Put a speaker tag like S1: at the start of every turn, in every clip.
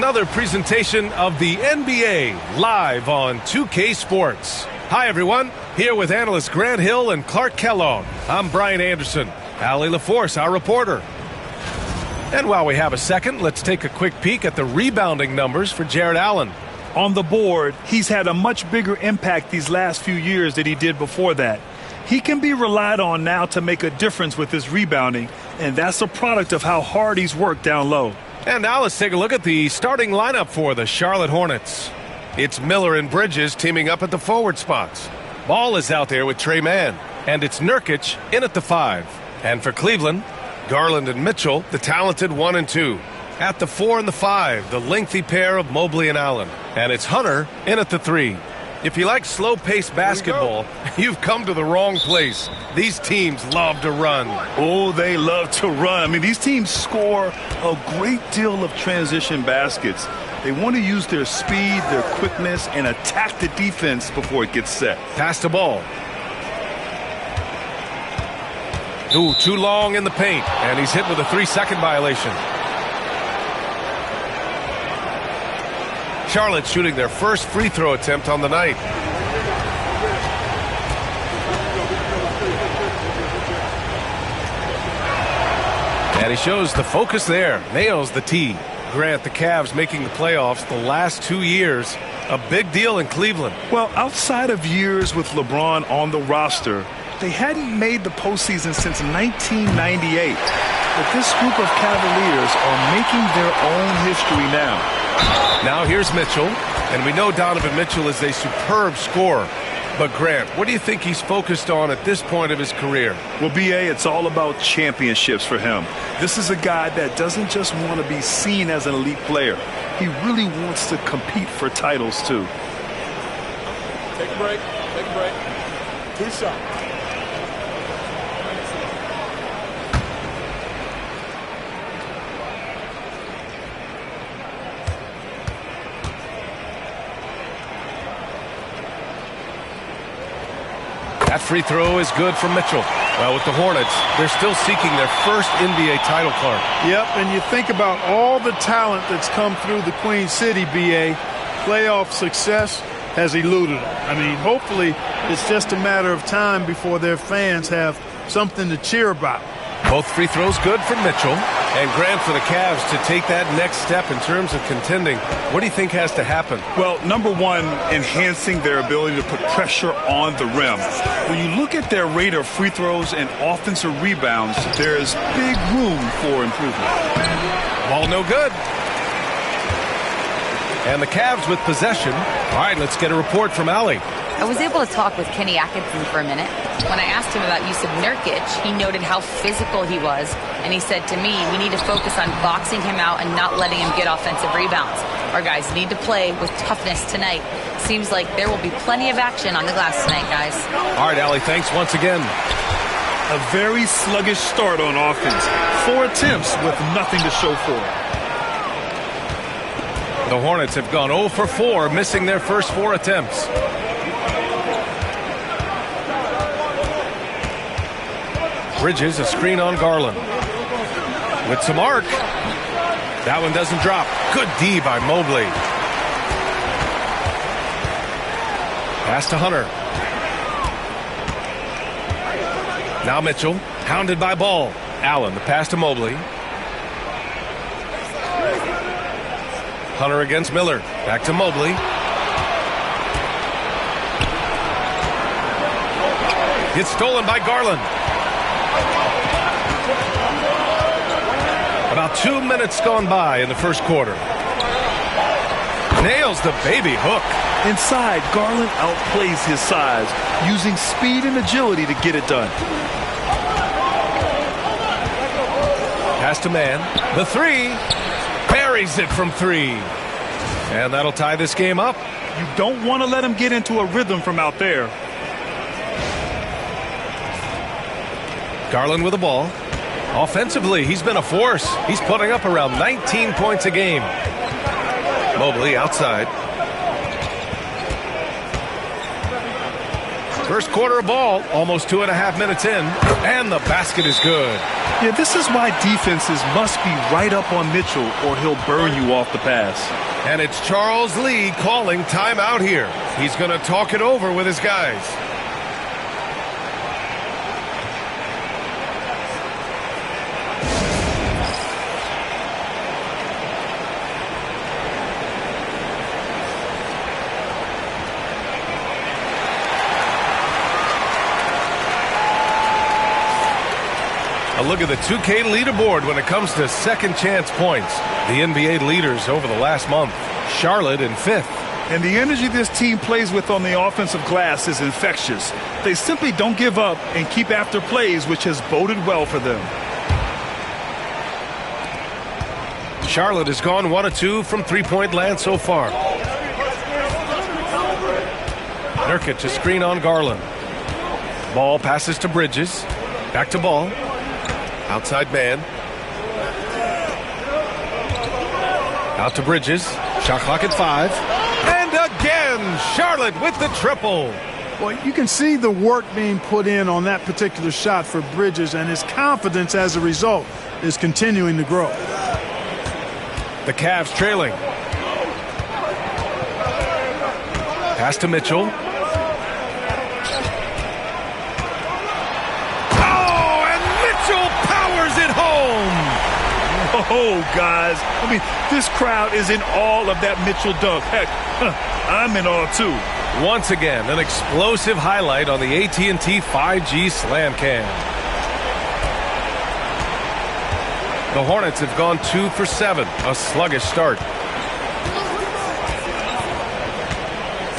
S1: another presentation of the NBA live on 2K Sports. Hi, everyone. Here with analysts Grant Hill and Clark Kellogg. I'm Brian Anderson. Allie LaForce, our reporter. And while we have a second, let's take a quick peek at the rebounding numbers for Jared Allen.
S2: On the board, he's had a much bigger impact these last few years than he did before that. He can be relied on now to make a difference with his rebounding, and that's a product of how hard he's worked down low.
S1: And now let's take a look at the starting lineup for the Charlotte Hornets. It's Miller and Bridges teaming up at the forward spots. Ball is out there with Trey Mann, and it's Nurkic in at the 5. And for Cleveland, Garland and Mitchell, the talented 1 and 2. At the 4 and the 5, the lengthy pair of Mobley and Allen. And it's Hunter in at the 3. If you like slow-paced basketball, you've come to the wrong place. These teams love to run.
S2: Oh, they love to run. I mean, these teams score a great deal of transition baskets. They want to use their speed, their quickness, and attack the defense before it gets set.
S1: Pass the ball. Ooh, too long in the paint, and he's hit with a 3-second violation. Charlotte shooting their first free throw attempt on the night. And he shows the focus there. Nails the tee. Grant, the Cavs making the playoffs the last 2 years. A big deal in Cleveland.
S2: Well, outside of years with LeBron on the roster, they hadn't made the postseason since 1998. But this group of Cavaliers are making their own history now.
S1: Now here's Mitchell, and we know Donovan Mitchell is a superb scorer. But Grant, what do you think he's focused on at this point of his career?
S2: Well, B.A., it's all about championships for him. This is a guy that doesn't just want to be seen as an elite player. He really wants to compete for titles, too.
S3: Take a break. Take a break. 2 shots.
S1: That free throw is good from Mitchell. Well, with the Hornets, they're still seeking their first NBA title, Clark.
S4: Yep, and you think about all the talent that's come through the Queen City, B.A. Playoff success has eluded them. I mean, hopefully it's just a matter of time before their fans have something to cheer about.
S1: Both free throws good from Mitchell. And Grant, for the Cavs to take that next step in terms of contending, what do you think has to happen?
S2: Well, number one, enhancing their ability to put pressure on the rim. When you look at their rate of free throws and offensive rebounds, there's big room for improvement.
S1: Ball no good. And the Cavs with possession. All right, let's get a report from Allie.
S5: I was able to talk with Kenny Atkinson for a minute. When I asked him about use of Nurkic, he noted how physical he was. And he said to me, we need to focus on boxing him out and not letting him get offensive rebounds. Our guys need to play with toughness tonight. Seems like there will be plenty of action on the glass tonight, guys.
S1: All right, Allie, thanks once again.
S2: A very sluggish start on offense. 4 attempts with nothing to show for it.
S1: The Hornets have gone 0 for 4, missing their first 4 attempts. Bridges, a screen on Garland. With some arc. That one doesn't drop. Good D by Mobley. Pass to Hunter. Now Mitchell, hounded by Ball. Allen, the pass to Mobley. Hunter against Miller. Back to Mobley. It's stolen by Garland. About 2 minutes gone by in the first quarter. Nails the baby hook.
S2: Inside, Garland outplays his size, using speed and agility to get it done.
S1: Pass to Mann. The 3. Buries it from 3. And that'll tie this game up.
S2: You don't want to let him get into a rhythm from out there.
S1: Garland with the ball. Offensively, he's been a force. He's putting up around 19 points a game. Mobley outside. First quarter of ball, almost 2.5 minutes in, and the basket is good.
S2: Yeah, this is why defenses must be right up on Mitchell or he'll burn you off the pass.
S1: And it's Charles Lee calling timeout here. He's going to talk it over with his guys. A look at the 2K leaderboard when it comes to second chance points. The NBA leaders over the last month. Charlotte in 5th.
S2: And the energy this team plays with on the offensive glass is infectious. They simply don't give up and keep after plays, which has boded well for them.
S1: Charlotte has gone 1 of 2 from three-point land so far. Nurkic a screen on Garland. Ball passes to Bridges. Back to Ball. Outside man. Out to Bridges. Shot clock at 5. And again, Charlotte with the triple.
S4: Well, you can see the work being put in on that particular shot for Bridges, and his confidence as a result is continuing to grow.
S1: The Cavs trailing. Pass to Mitchell. It home.
S2: Oh, guys. I mean, this crowd is in awe of that Mitchell dunk. Heck, I'm in awe, too.
S1: Once again, an explosive highlight on the AT&T 5G Slam Cam. The Hornets have gone 2 for 7. A sluggish start.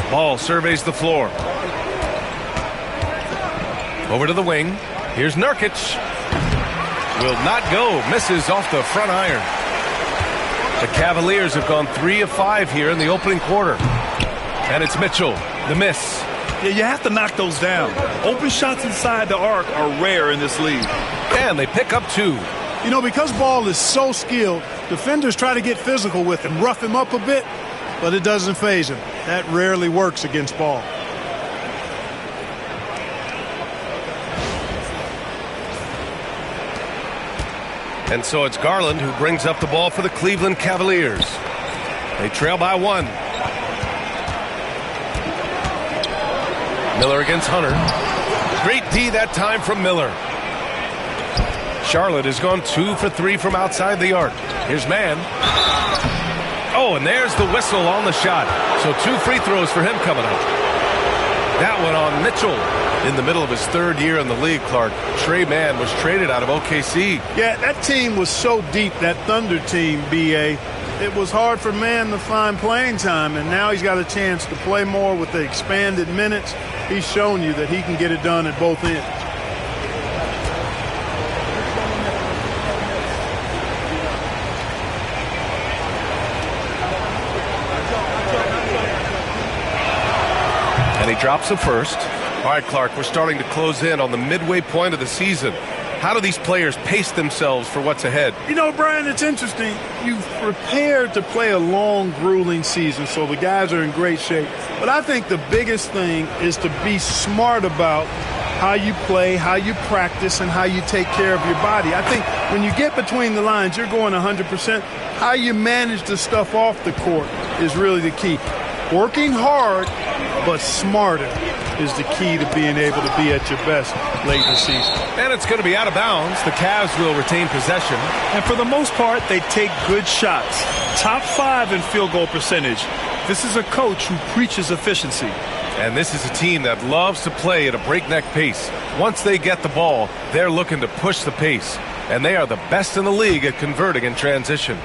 S1: Ball surveys the floor. Over to the wing. Here's Nurkic. Will not go. Misses off the front iron. The Cavaliers have gone 3 of 5 here in the opening quarter. And it's Mitchell. The miss.
S2: Yeah, you have to knock those down. Open shots inside the arc are rare in this league.
S1: And they pick up 2.
S4: You know, because Ball is so skilled, defenders try to get physical with him, rough him up a bit, but it doesn't faze him. That rarely works against Ball.
S1: And so it's Garland who brings up the ball for the Cleveland Cavaliers. They trail by 1. Miller against Hunter. Great D that time from Miller. Charlotte has gone 2 for 3 from outside the arc. Here's Mann. Oh, and there's the whistle on the shot. So 2 free throws for him coming up. That one on Mitchell. In the middle of his 3rd year in the league, Clark, Trey Mann was traded out of OKC.
S4: Yeah, that team was so deep, that Thunder team, B.A. It was hard for Mann to find playing time, and now he's got a chance to play more with the expanded minutes. He's shown you that he can get it done at both ends.
S1: And he drops the first. All right, Clark, we're starting to close in on the midway point of the season. How do these players pace themselves for what's ahead?
S4: You know, Brian, it's interesting. You've prepared to play a long, grueling season, so the guys are in great shape. But I think the biggest thing is to be smart about how you play, how you practice, and how you take care of your body. I think when you get between the lines, you're going 100%. How you manage the stuff off the court is really the key. Working hard, but smarter is the key to being able to be at your best late in the season.
S1: And it's going to be out of bounds. The Cavs will retain possession.
S2: And for the most part, they take good shots. Top 5 in field goal percentage. This is a coach who preaches efficiency.
S1: And this is a team that loves to play at a breakneck pace. Once they get the ball, they're looking to push the pace. And they are the best in the league at converting in transition.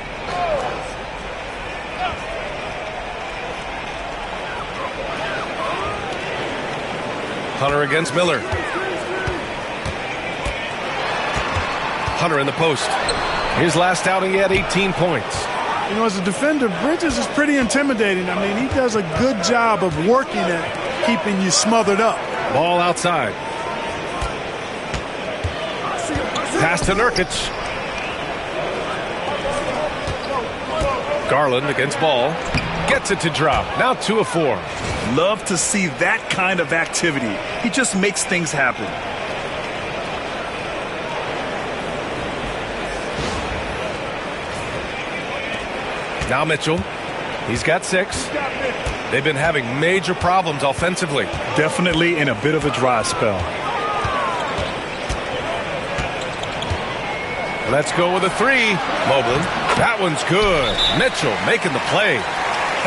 S1: Hunter against Miller. Hunter in the post. His last outing, he had 18 points.
S4: You know, as a defender, Bridges is pretty intimidating. I mean, he does a good job of working at keeping you smothered up.
S1: Ball outside. Pass to Nurkic. Garland against Ball. Gets it to drop. Now 2 of 4.
S2: Love to see that kind of activity. He just makes things happen.
S1: Now Mitchell. He's got 6. They've been having major problems offensively.
S2: Definitely in a bit of a dry spell.
S1: Let's go with a 3. Mobley. That one's good. Mitchell making the play.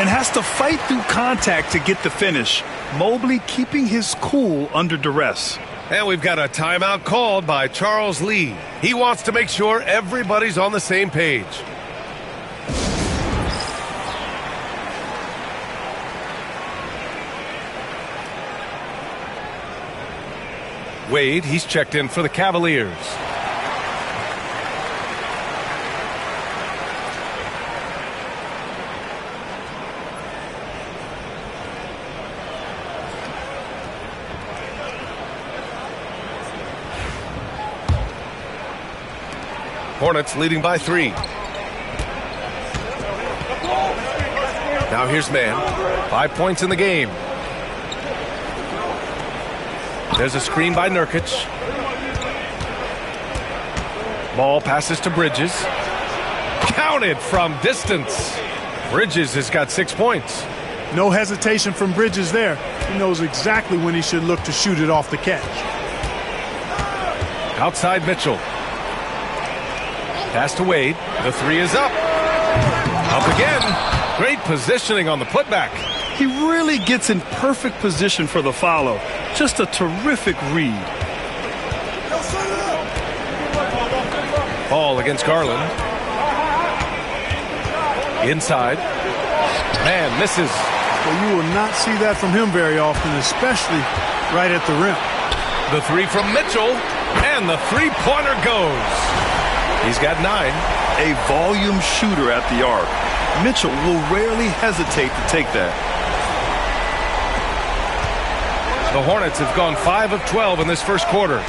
S2: And has to fight through contact to get the finish. Mobley keeping his cool under duress.
S1: And we've got a timeout called by Charles Lee. He wants to make sure everybody's on the same page. Wade, he's checked in for the Cavaliers. Hornets leading by 3. Now here's man. 5 points in the game. There's a screen by Nurkic. Ball passes to Bridges. Counted from distance. Bridges has got 6 points.
S4: No hesitation from Bridges there. He knows exactly when he should look to shoot it off the catch.
S1: Outside Mitchell. Pass to Wade. The 3 is up. Up again. Great positioning on the putback.
S2: He really gets in perfect position for the follow. Just a terrific read.
S1: Ball against Garland. Inside. Man misses.
S4: Well, you will not see that from him very often, especially right at the rim.
S1: The 3 from Mitchell. And the three-pointer goes. He's got 9.
S2: A volume shooter at the arc. Mitchell will rarely hesitate to take that.
S1: The Hornets have gone 5 of 12 in this first quarter.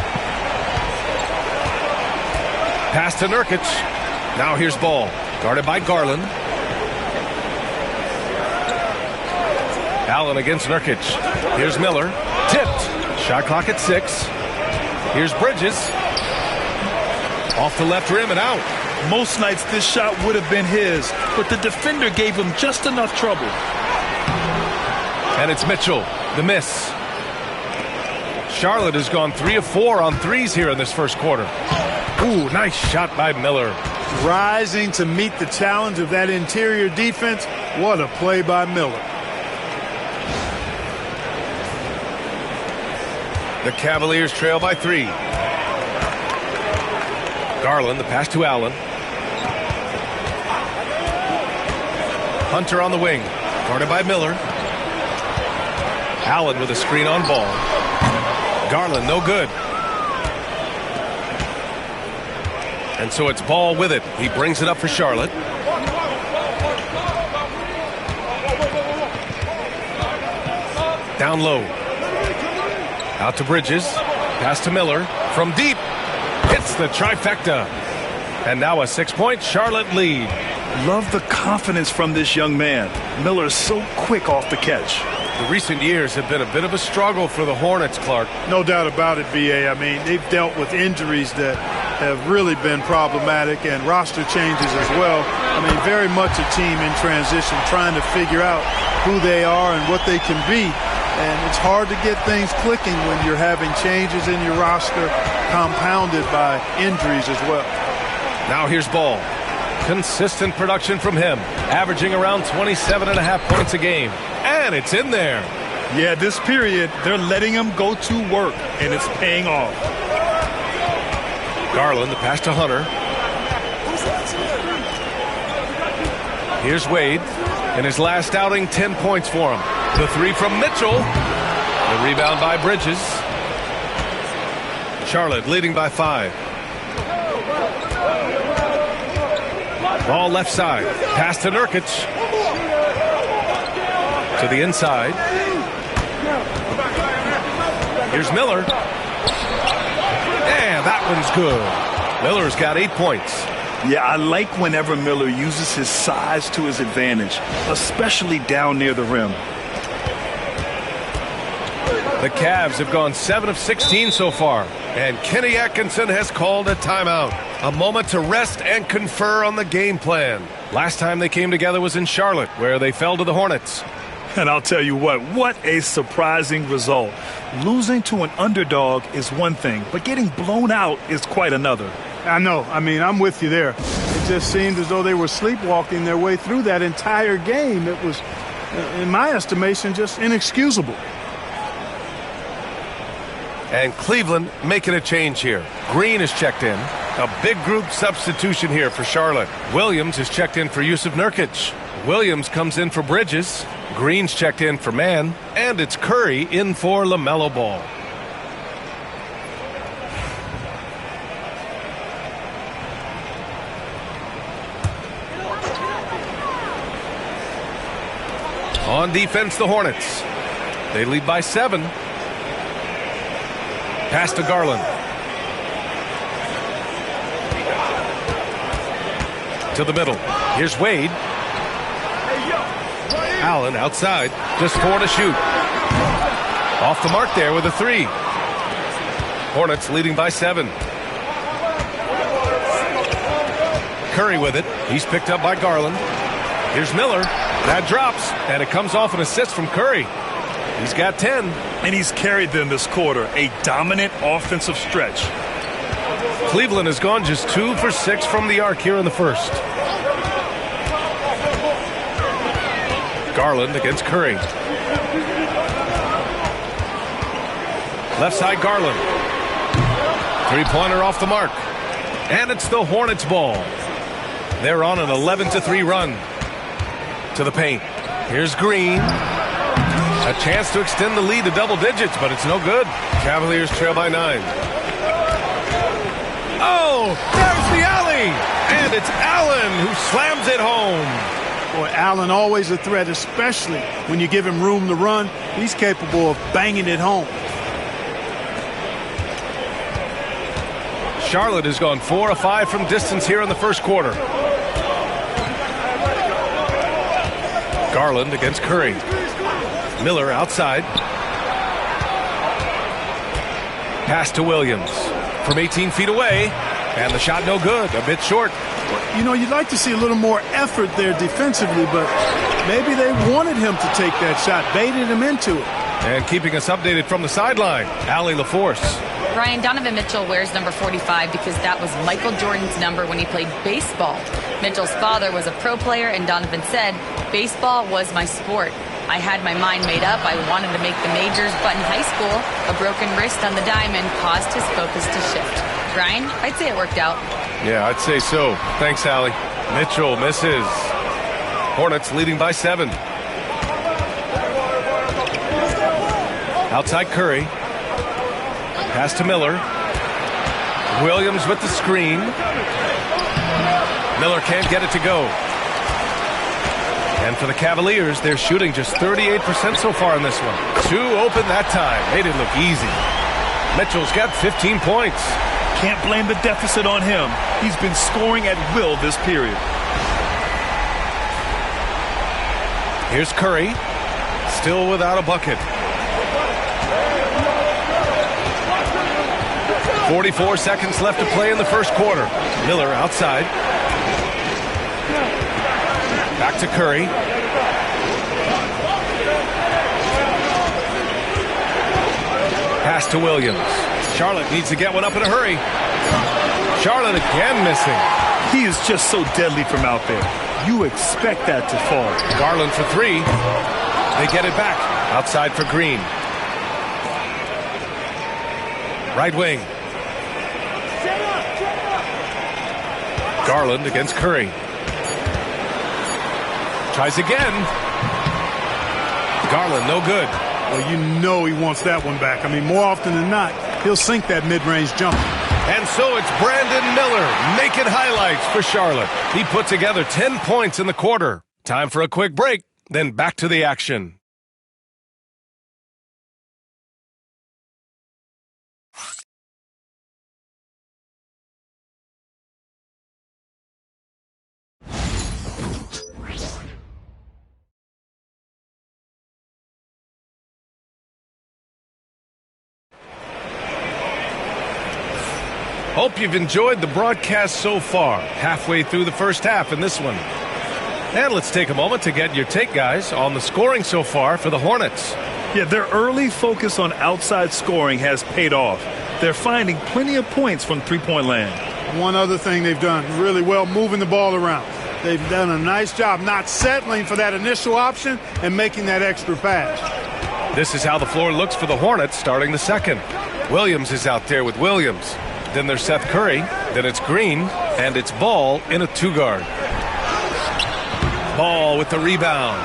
S1: Pass to Nurkic. Now here's Ball. Guarded by Garland. Allen against Nurkic. Here's Miller. Tipped. Shot clock at 6. Here's Bridges. Off the left rim and out.
S2: Most nights this shot would have been his, but the defender gave him just enough trouble.
S1: And it's Mitchell. The miss. Charlotte has gone 3 of 4 on threes here in this first quarter. Ooh, nice shot by Miller.
S4: Rising to meet the challenge of that interior defense. What a play by Miller.
S1: The Cavaliers trail by 3. Garland, the pass to Allen. Hunter on the wing. Guarded by Miller. Allen with a screen on Ball. Garland, no good. And so it's Ball with it. He brings it up for Charlotte. Down low. Out to Bridges. Pass to Miller. From deep. Hits the trifecta. And now a 6-point Charlotte lead.
S2: Love the confidence from this young man. Miller's so quick off the catch.
S1: The recent years have been a bit of a struggle for the Hornets, Clark.
S4: No doubt about it, B.A. I mean, they've dealt with injuries that have really been problematic and roster changes as well. I mean, very much a team in transition, trying to figure out who they are and what they can be. And it's hard to get things clicking when you're having changes in your roster compounded by injuries as well.
S1: Now here's Ball. Consistent production from him, averaging around 27.5 points a game. And it's in there.
S2: Yeah, this period, they're letting him go to work, and it's paying off.
S1: Garland, the pass to Hunter. Here's Wade. In his last outing, 10 points for him. The 3 from Mitchell. The rebound by Bridges. Charlotte leading by 5. Ball left side. Pass to Nurkic. To the inside. Here's Miller. And that one's good. Miller's got 8 points.
S2: Yeah, I like whenever Miller uses his size to his advantage, especially down near the rim.
S1: The Cavs have gone 7 of 16 so far. And Kenny Atkinson has called a timeout. A moment to rest and confer on the game plan. Last time they came together was in Charlotte, where they fell to the Hornets.
S2: And I'll tell you what a surprising result. Losing to an underdog is one thing, but getting blown out is quite another.
S4: I know. I mean, I'm with you there. It just seemed as though they were sleepwalking their way through that entire game. It was, in my estimation, just inexcusable.
S1: And Cleveland making a change here. Green is checked in. A big group substitution here for Charlotte. Williams is checked in for Yusuf Nurkic. Williams comes in for Bridges. Green's checked in for Mann. And it's Curry in for LaMelo Ball. On defense, the Hornets. They lead by 7. Pass to Garland. To the middle. Here's Wade. Allen outside. Just 4 to shoot. Off the mark there with a 3. Hornets leading by 7. Curry with it. He's picked up by Garland. Here's Miller. That drops, and it comes off an assist from Curry. He's got 10.
S2: And he's carried them this quarter. A dominant offensive stretch.
S1: Cleveland has gone just 2 for 6 from the arc here in the first. Garland against Curry. Left side Garland. 3-pointer off the mark. And it's the Hornets ball. They're on an 11-3 run. To the paint. Here's Green. A chance to extend the lead to double digits, but it's no good. Cavaliers trail by 9. Oh, there's the alley. And it's Allen who slams it home.
S4: Boy, Allen always a threat, especially when you give him room to run. He's capable of banging it home.
S1: Charlotte has gone 4 of 5 from distance here in the first quarter. Garland against Curry. Miller outside. Pass to Williams from 18 feet away. And the shot no good. A bit short.
S4: You know, you'd like to see a little more effort there defensively, but maybe they wanted him to take that shot, baited him into it.
S1: And keeping us updated from the sideline, Allie LaForce.
S5: Ryan, Donovan Mitchell wears number 45 because that was Michael Jordan's number when he played baseball. Mitchell's father was a pro player, and Donovan said, "Baseball was my sport. I had my mind made up. I wanted to make the majors, but in high school, a broken wrist on the diamond caused his focus to shift." Ryan, I'd say it worked out.
S1: Yeah, I'd say so. Thanks, Allie. Mitchell misses. Hornets leading by 7. Outside Curry. Pass to Miller. Williams with the screen. Miller can't get it to go. And for the Cavaliers, they're shooting just 38% so far in this one. 2 open that time. Made it look easy. Mitchell's got 15 points.
S2: Can't blame the deficit on him. He's been scoring at will this period.
S1: Here's Curry. Still without a bucket. 44 seconds left to play in the first quarter. Miller outside. Back to Curry. Pass to Williams. Charlotte needs to get one up in a hurry. Charlotte again missing.
S2: He is just so deadly from out there. You expect that to fall.
S1: Garland for 3. They get it back. Outside for Green. Right wing. Garland against Curry. Tries again. Garland, no good.
S4: Well, you know he wants that one back. I mean, more often than not, he'll sink that mid-range jumper.
S1: And so it's Brandon Miller making highlights for Charlotte. He put together 10 points in the quarter. Time for a quick break, then back to the action. Hope you've enjoyed the broadcast so far. Halfway through the first half in this one. And let's take a moment to get your take, guys, on the scoring so far for the Hornets.
S2: Yeah, their early focus on outside scoring has paid off. They're finding plenty of points from three-point land.
S4: One other thing they've done really well, moving the ball around. They've done a nice job not settling for that initial option and making that extra pass.
S1: This is how the floor looks for the Hornets starting the second. Williams is out there with Williams. Then there's Seth Curry. Then it's Green. And it's Ball in a two-guard. Ball with the rebound.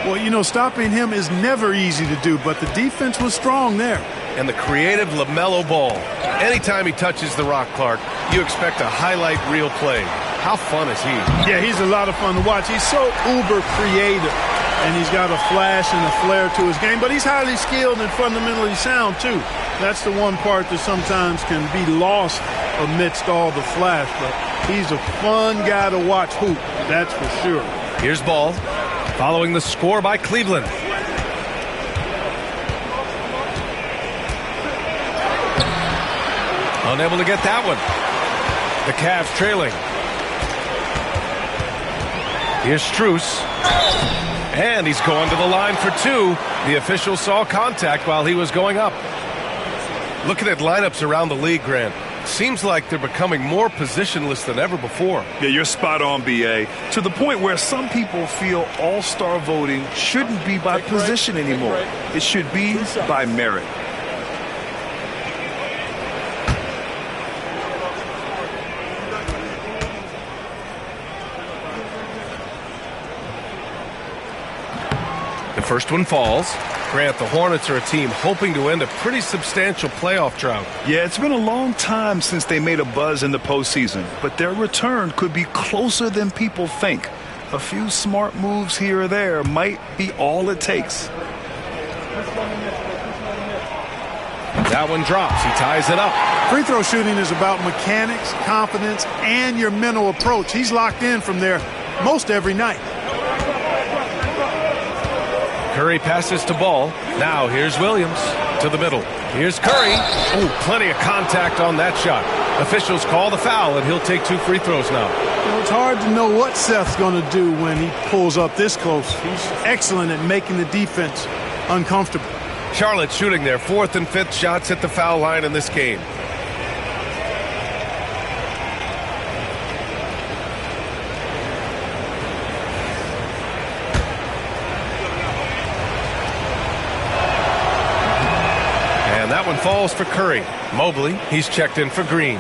S4: Well, you know, stopping him is never easy to do, but the defense was strong there.
S1: And the creative LaMelo Ball. Anytime he touches the rock, Clark, you expect a highlight reel play. How fun is he?
S4: Yeah, he's a lot of fun to watch. He's so uber creative, and he's got a flash and a flair to his game, but he's highly skilled and fundamentally sound, too. That's the one part that sometimes can be lost amidst all the flash, but he's a fun guy to watch hoop, that's for sure.
S1: Here's Ball, following the score by Cleveland. Unable to get that one. The Cavs trailing. Here's Strus. And he's going to the line for two. The official saw contact while he was going up. Looking at lineups around the league, Grant, seems like they're becoming more positionless than ever before.
S2: Yeah, you're spot on, B.A. To the point where some people feel all-star voting shouldn't be by position anymore. It should be by merit.
S1: The first one falls. Grant, the Hornets are a team hoping to end a pretty substantial playoff drought.
S2: Yeah, it's been a long time since they made a buzz in the postseason, but their return could be closer than people think. A few smart moves here or there might be all it takes.
S1: That one drops. He ties it up.
S4: Free throw shooting is about mechanics, confidence, and your mental approach. He's locked in from there most every night.
S1: Curry passes to Ball. Now here's Williams to the middle. Here's Curry. Oh, plenty of contact on that shot. Officials call the foul, and he'll take two free throws now.
S4: You know, it's hard to know what Seth's going to do when he pulls up this close. He's excellent at making the defense uncomfortable.
S1: Charlotte shooting their fourth and fifth shots at the foul line in this game. That one falls for Curry. Mobley, he's checked in for Green.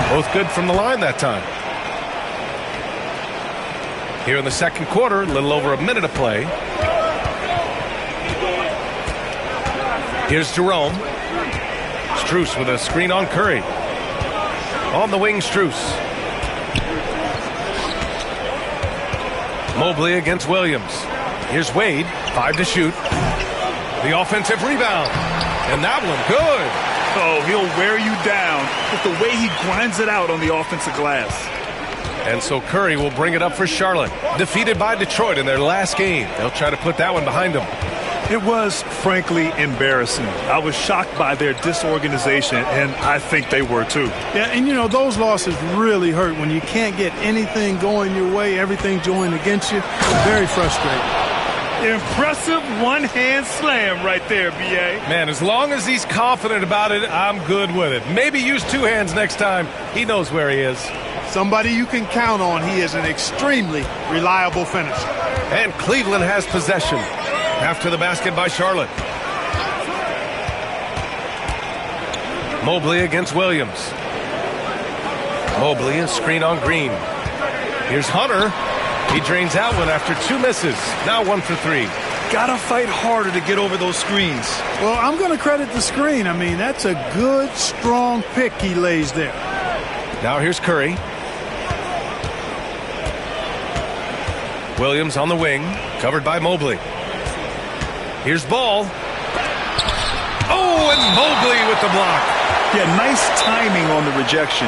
S1: Both good from the line that time. Here in the second quarter, a little over a minute of play. Here's Jerome. Strus with a screen on Curry. On the wing, Strus. Mobley against Williams. Here's Wade. 5 to shoot. The offensive rebound. And that one, good.
S2: Oh, he'll wear you down with the way he grinds it out on the offensive glass.
S1: And so Curry will bring it up for Charlotte. Defeated by Detroit in their last game. They'll try to put that one behind them.
S2: It was, frankly, embarrassing. I was shocked by their disorganization, and I think they were too.
S4: Yeah, and you know, those losses really hurt when you can't get anything going your way, everything going against you. Very frustrating.
S2: Impressive one-hand slam right there, B.A.
S1: Man, as long as he's confident about it, I'm good with it. Maybe use two hands next time. He knows where he is.
S4: Somebody you can count on. He is an extremely reliable finisher.
S1: And Cleveland has possession. After the basket by Charlotte. Mobley against Williams. Mobley, a screen on Green. Here's Hunter. He drains that one after two misses. Now 1 for 3.
S2: Gotta fight harder to get over those screens.
S4: Well, I'm going to credit the screen. I mean, that's a good, strong pick he lays there.
S1: Now here's Curry. Williams on the wing, covered by Mobley. Here's Ball. Oh, and Mobley with the block.
S2: Yeah, nice timing on the rejection.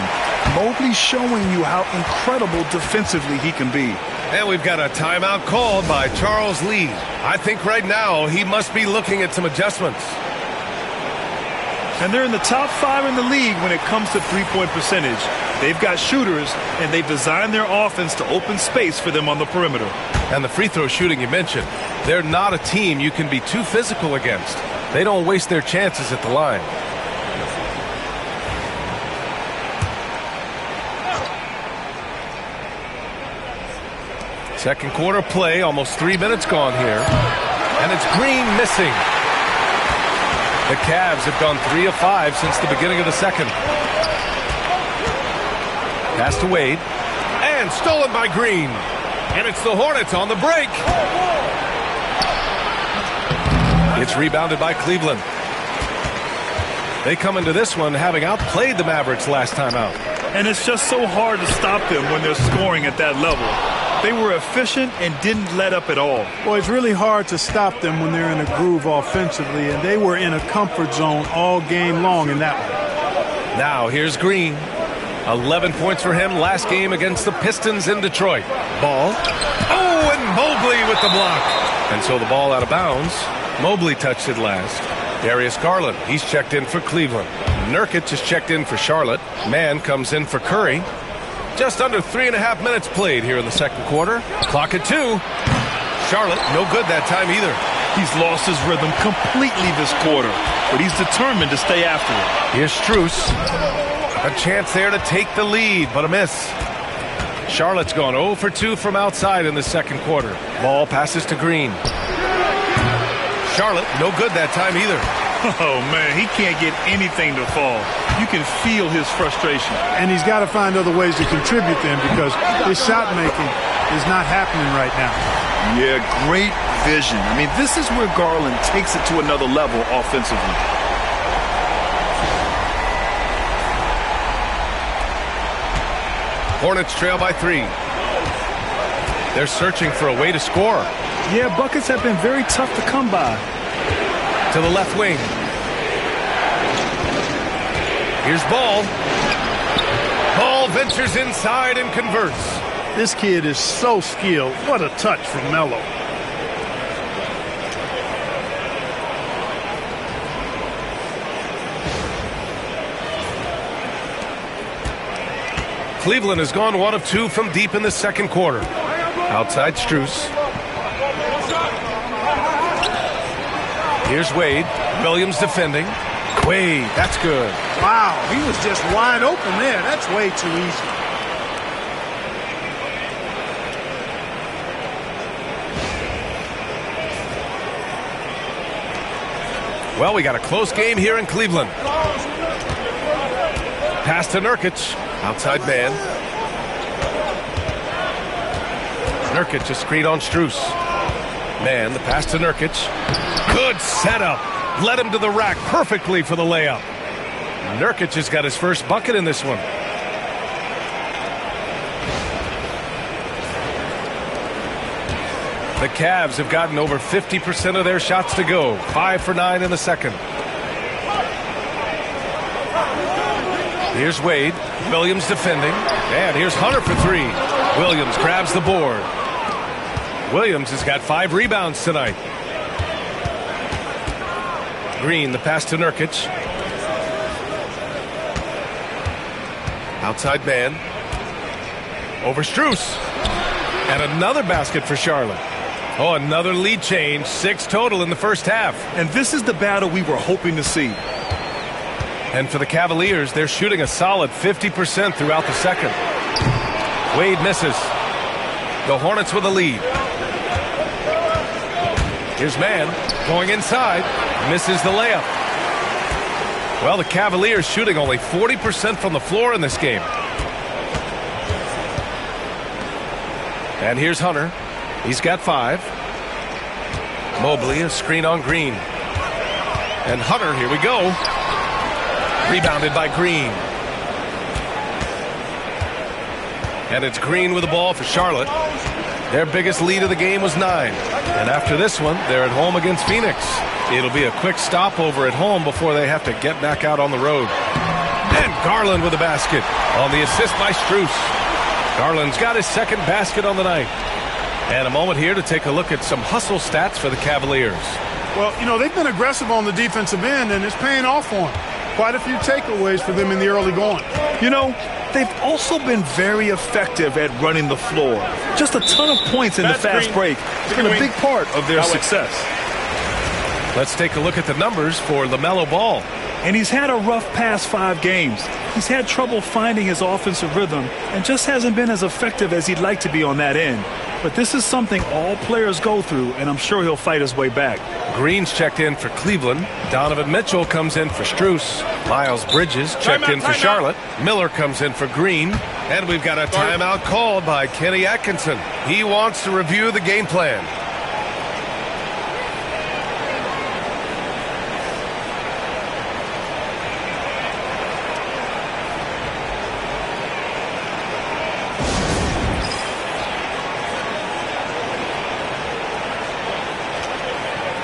S2: Mobley's showing you how incredible defensively he can be.
S1: And we've got a timeout called by Charles Lee. I think right now he must be looking at some adjustments.
S2: And they're in the top 5 in the league when it comes to three-point percentage. They've got shooters, and they've designed their offense to open space for them on the perimeter.
S1: And the free throw shooting you mentioned, they're not a team you can be too physical against. They don't waste their chances at the line. Second quarter play, almost 3 minutes gone here. And it's Green missing. The Cavs have gone 3 of 5 since the beginning of the second. Pass to Wade. And stolen by Green. And it's the Hornets on the break. It's rebounded by Cleveland. They come into this one having outplayed the Mavericks last time out.
S2: And it's just so hard to stop them when they're scoring at that level. They were efficient and didn't let up at all.
S4: Well, it's really hard to stop them when they're in a groove offensively, and they were in a comfort zone all game long in that one.
S1: Now here's Green. 11 points for him last game against the Pistons in Detroit. Ball. Oh, and Mobley with the block. And so the ball out of bounds. Mobley touched it last. Darius Garland, he's checked in for Cleveland. Nurkic is checked in for Charlotte. Mann comes in for Curry. Just under 3.5 minutes played here in the second quarter. Clock at 2. Charlotte, no good that time either.
S2: He's lost his rhythm completely this quarter, but he's determined to stay after it.
S1: Here's Strus. A chance there to take the lead, but a miss. Charlotte's gone 0 for 2 from outside in the second quarter. Ball passes to Green. Charlotte, no good that time either.
S2: Oh, man, he can't get anything to fall. You can feel his frustration.
S4: And he's got to find other ways to contribute then, because his shot making is not happening right now.
S2: Yeah, great vision. I mean, this is where Garland takes it to another level offensively.
S1: Hornets trail by 3. They're searching for a way to score.
S2: Yeah, buckets have been very tough to come by.
S1: To the left wing. Here's Ball. Ball ventures inside and converts.
S4: This kid is so skilled. What a touch from Melo.
S1: Cleveland has gone 1 of 2 from deep in the second quarter. Outside Strus. Here's Wade. Williams defending. Wade, that's good.
S4: Wow, he was just wide open there. That's way too easy.
S1: Well, we got a close game here in Cleveland. Pass to Nurkic. Outside man. Nurkic, a screen on Strus. Man, the pass to Nurkic. Good setup. Led him to the rack perfectly for the layup. Nurkic has got his first bucket in this one. The Cavs have gotten over 50% of their shots to go. 5 for 9 in the second. Here's Wade. Williams defending. And here's Hunter for 3. Williams grabs the board. Williams has got 5 rebounds tonight. Green, the pass to Nurkic. Outside man. Over Strus. And another basket for Charlotte. Oh, another lead change. 6 total in the first half.
S2: And this is the battle we were hoping to see.
S1: And for the Cavaliers, they're shooting a solid 50% throughout the second. Wade misses. The Hornets with a lead. Here's Mann going inside. Misses the layup. Well, the Cavaliers shooting only 40% from the floor in this game. And here's Hunter. He's got 5. Mobley, a screen on Green. And Hunter, here we go. Rebounded by Green. And it's Green with the ball for Charlotte. Their biggest lead of the game was 9. And after this one, they're at home against Phoenix. It'll be a quick stopover at home before they have to get back out on the road. And Garland with a basket on the assist by Strus. Garland's got his second basket on the night. And a moment here to take a look at some hustle stats for the Cavaliers.
S4: Well, you know, they've been aggressive on the defensive end, and it's paying off for them. Quite a few takeaways for them in the early going.
S2: You know, they've also been very effective at running the floor. Just a ton of points in the fast break. It's been a big part of their success.
S1: Let's take a look at the numbers for LaMelo Ball.
S2: And he's had a rough past 5 games. He's had trouble finding his offensive rhythm and just hasn't been as effective as he'd like to be on that end. But this is something all players go through, and I'm sure he'll fight his way back.
S1: Green's checked in for Cleveland. Donovan Mitchell comes in for Strus. Miles Bridges checked in for Charlotte. Miller comes in for Green. And we've got a timeout called by Kenny Atkinson. He wants to review the game plan.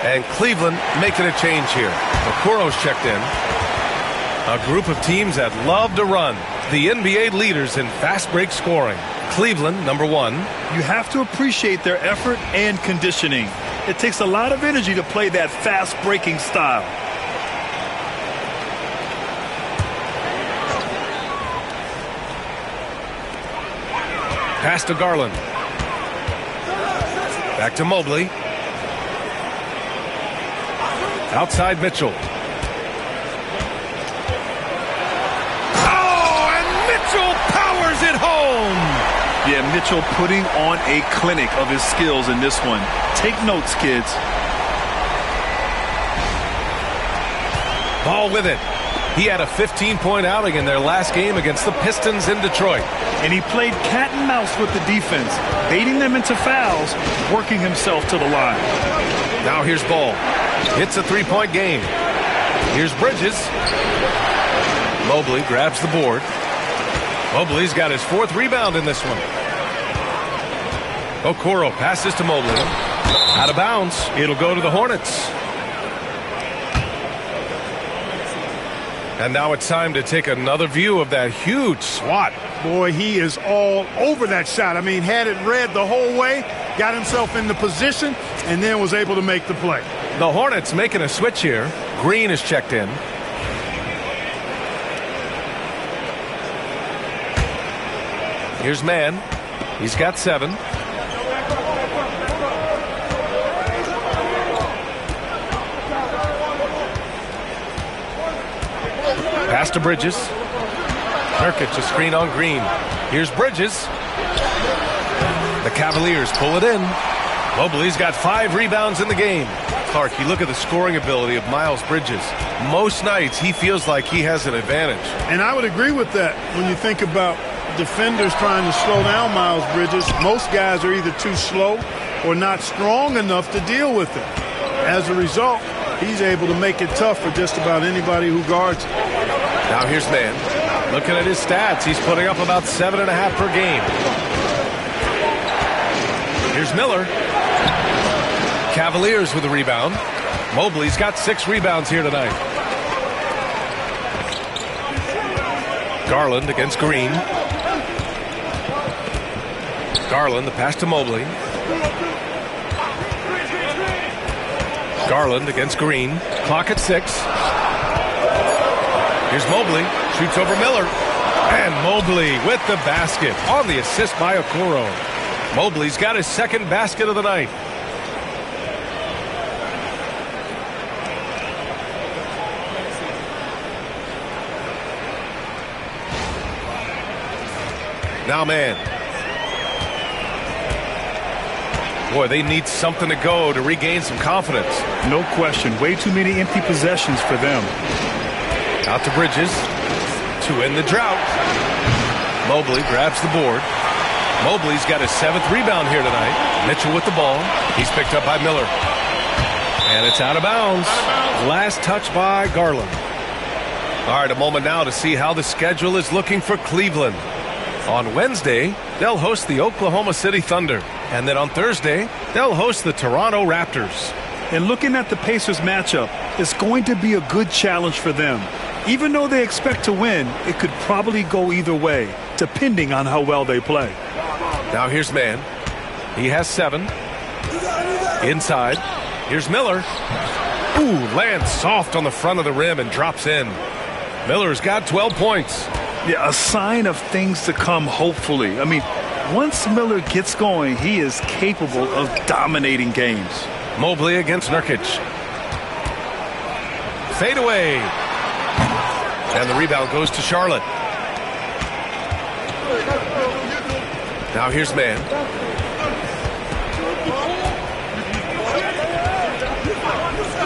S1: And Cleveland making a change here. Okoro's checked in. A group of teams that love to run. The NBA leaders in fast break scoring. Cleveland, number 1.
S2: You have to appreciate their effort and conditioning. It takes a lot of energy to play that fast breaking style.
S1: Pass to Garland. Back to Mobley. Outside Mitchell. Oh, and Mitchell powers it home.
S2: Yeah, Mitchell putting on a clinic of his skills in this one. Take notes, kids.
S1: Ball with it. He had a 15-point outing in their last game against the Pistons in Detroit.
S2: And he played cat and mouse with the defense, baiting them into fouls, working himself to the line.
S1: Now here's Ball. It's a 3-point game. Here's Bridges. Mobley grabs the board. Mobley's got his 4th rebound in this one. Okoro passes to Mobley. Out of bounds. It'll go to the Hornets. And now it's time to take another view of that huge swat.
S4: Boy, he is all over that shot. I mean, had it read the whole way, got himself in the position, and then was able to make the play.
S1: The Hornets making a switch here. Green is checked in. Here's Mann. He's got 7. Pass to Bridges. Nurkic, a screen on Green. Here's Bridges. The Cavaliers pull it in. Mobley's got 5 rebounds in the game. Clark, you look at the scoring ability of Miles Bridges. Most nights he feels like he has an advantage.
S4: And I would agree with that when you think about defenders trying to slow down Miles Bridges. Most guys are either too slow or not strong enough to deal with it. As a result, he's able to make it tough for just about anybody who guards him.
S1: Now here's Mann. Looking at his stats, he's putting up about 7.5 per game. Here's Miller. Cavaliers with a rebound. Mobley's got 6 rebounds here tonight. Garland against Green. Garland, the pass to Mobley. Garland against Green. Clock at 6. Here's Mobley. Shoots over Miller. And Mobley with the basket on the assist by Okoro. Mobley's got his 2nd basket of the night. Now Mann. Boy, they need something to go to regain some confidence.
S2: No question. Way too many empty possessions for them.
S1: Out to Bridges to end the drought. Mobley grabs the board. Mobley's got his 7th rebound here tonight. Mitchell with the ball. He's picked up by Miller. And it's out of bounds. Last touch by Garland. All right, a moment now to see how the schedule is looking for Cleveland. On Wednesday, they'll host the Oklahoma City Thunder. And then on Thursday, they'll host the Toronto Raptors.
S2: And looking at the Pacers matchup, it's going to be a good challenge for them. Even though they expect to win, it could probably go either way, depending on how well they play.
S1: Now here's Mann. He has 7. Inside. Here's Miller. Ooh, lands soft on the front of the rim and drops in. Miller's got 12 points.
S2: Yeah, a sign of things to come, hopefully. I mean, once Miller gets going, he is capable of dominating games.
S1: Mobley against Nurkic. Fade away. And the rebound goes to Charlotte. Now here's Mann.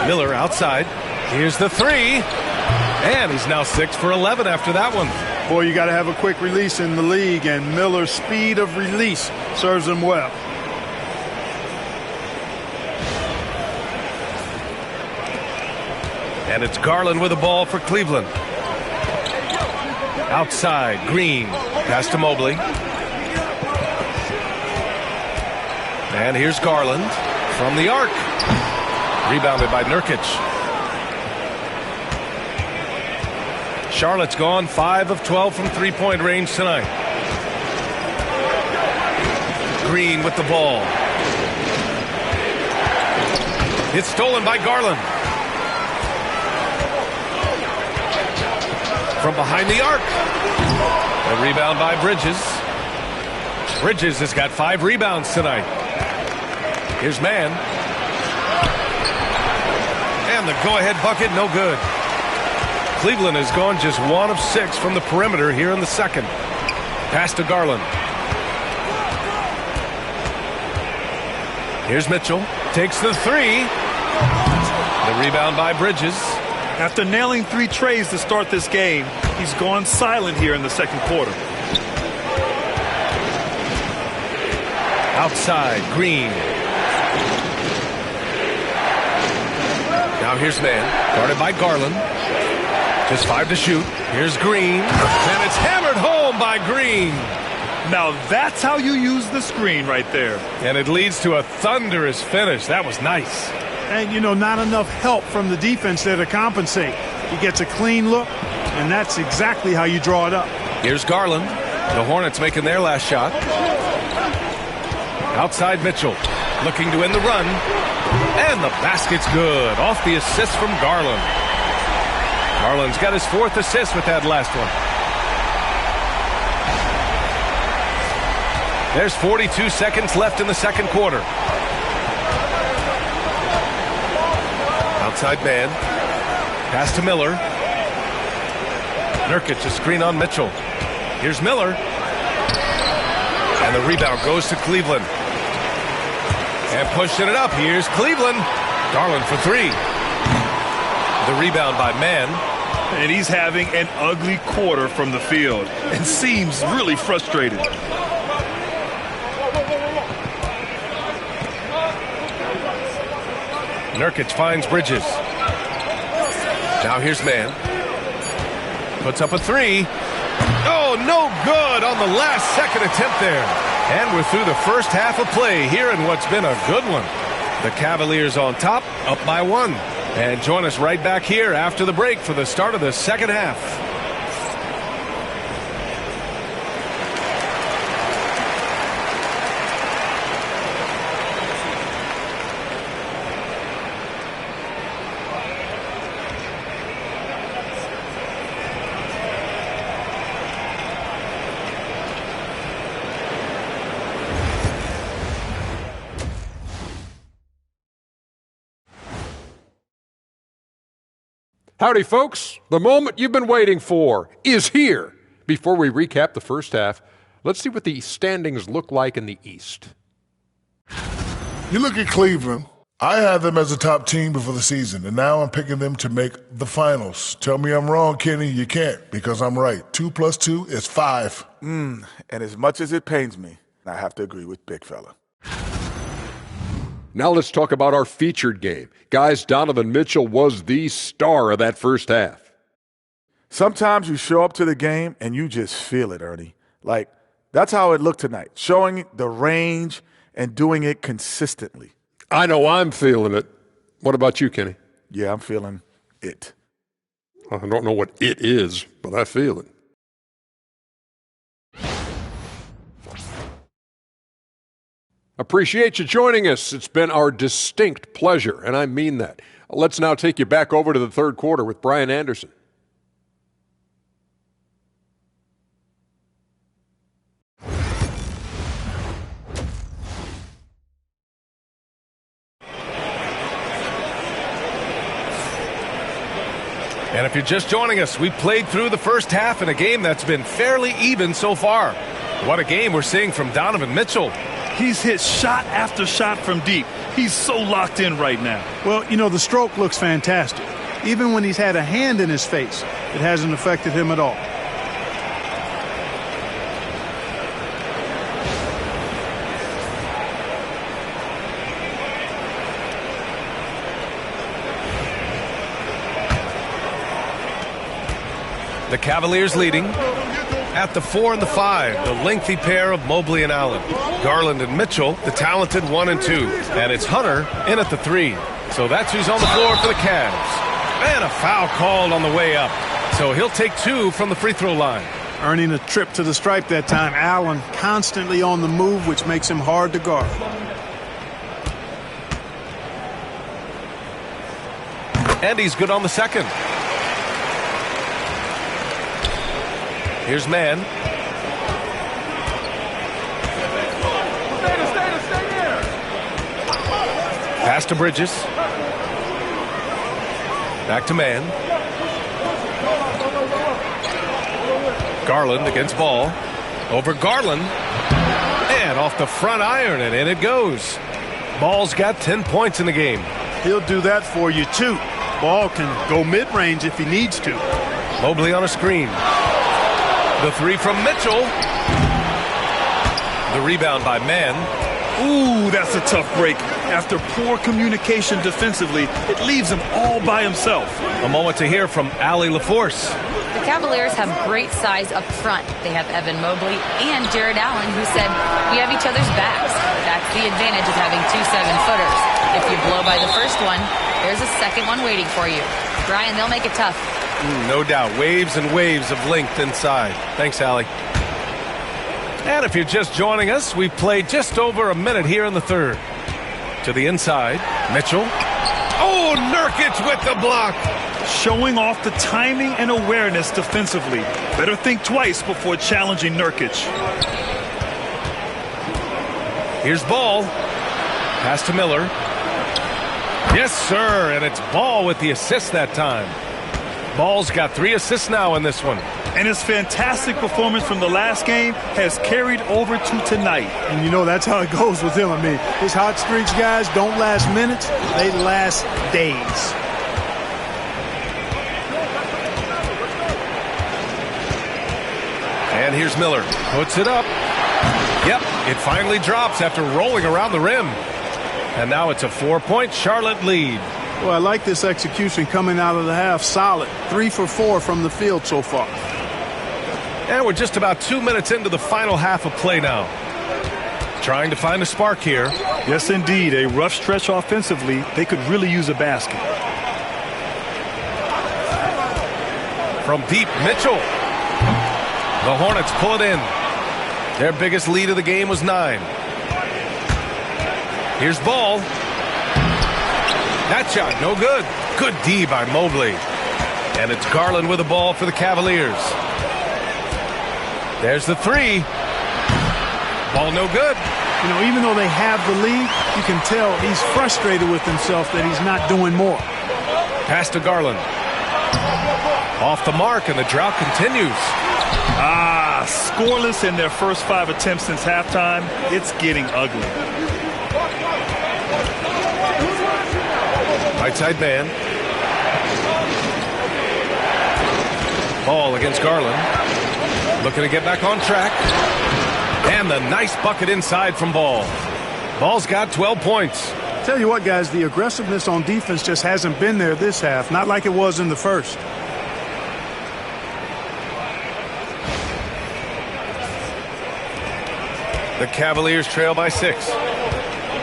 S1: Miller outside. Here's the 3. And he's now 6 for 11 after that one.
S4: Boy, you got to have a quick release in the league, and Miller's speed of release serves him well.
S1: And it's Garland with the ball for Cleveland. Outside, Green. Pass to Mobley. And here's Garland from the arc. Rebounded by Nurkic. Charlotte's gone 5 of 12 from three-point range tonight. Green with the ball. It's stolen by Garland. From behind the arc. A rebound by Bridges. Bridges has got 5 rebounds tonight. Here's Mann. And the go-ahead bucket, no good. Cleveland has gone just 1 of 6 from the perimeter here in the second. Pass to Garland. Here's Mitchell. Takes the 3. The rebound by Bridges.
S2: After nailing 3 trays to start this game, he's gone silent here in the second quarter.
S1: Outside, Green. Now here's Mann, guarded by Garland. Just 5 to shoot. Here's Green. And it's hammered home by Green.
S2: Now that's how you use the screen right there.
S1: And it leads to a thunderous finish. That was nice.
S4: And, you know, not enough help from the defense there to compensate. He gets a clean look, and that's exactly how you draw it up.
S1: Here's Garland. The Hornets making their last shot. Outside Mitchell, looking to end the run. And the basket's good. Off the assist from Garland. Garland's got his 4th assist with that last one. There's 42 seconds left in the second quarter. Outside Mann. Pass to Miller. Nurkic, a screen on Mitchell. Here's Miller. And the rebound goes to Cleveland. And pushing it up. Here's Cleveland. Garland for 3. The rebound by Mann.
S2: And he's having an ugly quarter from the field and seems really frustrated.
S1: Nurkic finds Bridges. Now here's Mann. Puts up a 3. Oh, no good on the last second attempt there. And we're through the first half of play here in what's been a good one. The Cavaliers on top, up by 1. And join us right back here after the break for the start of the second half.
S6: Howdy, folks. The moment you've been waiting for is here. Before we recap the first half, let's see what the standings look like in the East.
S7: You look at Cleveland. I had them as a top team before the season, and now I'm picking them to make the finals. Tell me I'm wrong, Kenny. You can't, because I'm right. 2 + 2 is 5.
S3: And as much as it pains me, I have to agree with Big Fella.
S6: Now let's talk about our featured game. Guys, Donovan Mitchell was the star of that first half.
S3: Sometimes you show up to the game and you just feel it, Ernie. Like, that's how it looked tonight, showing the range and doing it consistently.
S6: I know I'm feeling it. What about you, Kenny?
S3: Yeah, I'm feeling it.
S6: I don't know what it is, but I feel it. Appreciate you joining us. It's been our distinct pleasure, and I mean that. Let's now take you back over to the third quarter with Brian Anderson.
S1: And if you're just joining us, we played through the first half in a game that's been fairly even so far. What a game we're seeing from Donovan Mitchell.
S2: He's hit shot after shot from deep. He's so locked in right now.
S4: Well, you know, the stroke looks fantastic. Even when he's had a hand in his face, it hasn't affected him at all.
S1: The Cavaliers leading. At the 4 and the 5, the lengthy pair of Mobley and Allen. Garland and Mitchell, the talented 1 and 2. And it's Hunter in at the 3. So that's who's on the floor for the Cavs. And a foul called on the way up. So he'll take 2 from the free throw line.
S4: Earning a trip to the stripe that time. Allen constantly on the move, which makes him hard to guard.
S1: And he's good on the second. Here's Mann. Pass to Bridges. Back to Mann. Garland against Ball. Over Garland. And off the front iron, and in it goes. Ball's got 10 points in the game.
S4: He'll do that for you, too. Ball can go mid-range if he needs to.
S1: Mobley on a screen. The 3 from Mitchell. The rebound by Mann.
S2: Ooh, that's a tough break. After poor communication defensively, it leaves him all by himself.
S1: A moment to hear from Allie LaForce.
S5: The Cavaliers have great size up front. They have Evan Mobley and Jared Allen, who said, we have each other's backs. That's the advantage of having 2 7-footers. If you blow by the first one, there's a second one waiting for you. Brian, they'll make it tough.
S1: No doubt. Waves and waves of length inside. Thanks, Allie. And if you're just joining us, we've played just over a minute here in the third. To the inside, Mitchell. Oh, Nurkic with the block.
S2: Showing off the timing and awareness defensively. Better think twice before challenging Nurkic.
S1: Here's Ball. Pass to Miller. Yes, sir. And it's Ball with the assist that time. Ball's got 3 assists now in this one.
S2: And his fantastic performance from the last game has carried over to tonight.
S4: And you know that's how it goes with him. I mean, his hot streaks, guys, don't last minutes. They last days.
S1: And here's Miller. Puts it up. Yep, it finally drops after rolling around the rim. And now it's a 4-point Charlotte lead.
S4: Well, I like this execution coming out of the half. Solid. 3 for 4 from the field so far.
S1: And we're just about 2 minutes into the final half of play now. Trying to find a spark here.
S2: Yes, indeed. A rough stretch offensively. They could really use a basket.
S1: From deep, Mitchell. The Hornets pull it in. Their biggest lead of the game was 9. Here's Ball. That shot, no good. Good D by Mobley. And it's Garland with the ball for the Cavaliers. There's the 3. Ball no good.
S4: You know, even though they have the lead, you can tell he's frustrated with himself that he's not doing more.
S1: Pass to Garland. Off the mark, and the drought continues.
S2: Scoreless in their first 5 attempts since halftime. It's getting ugly.
S1: Right side man. Ball against Garland. Looking to get back on track. And the nice bucket inside from Ball. Ball's got 12 points.
S4: Tell you what, guys, the aggressiveness on defense just hasn't been there this half. Not like it was in the first.
S1: The Cavaliers trail by 6.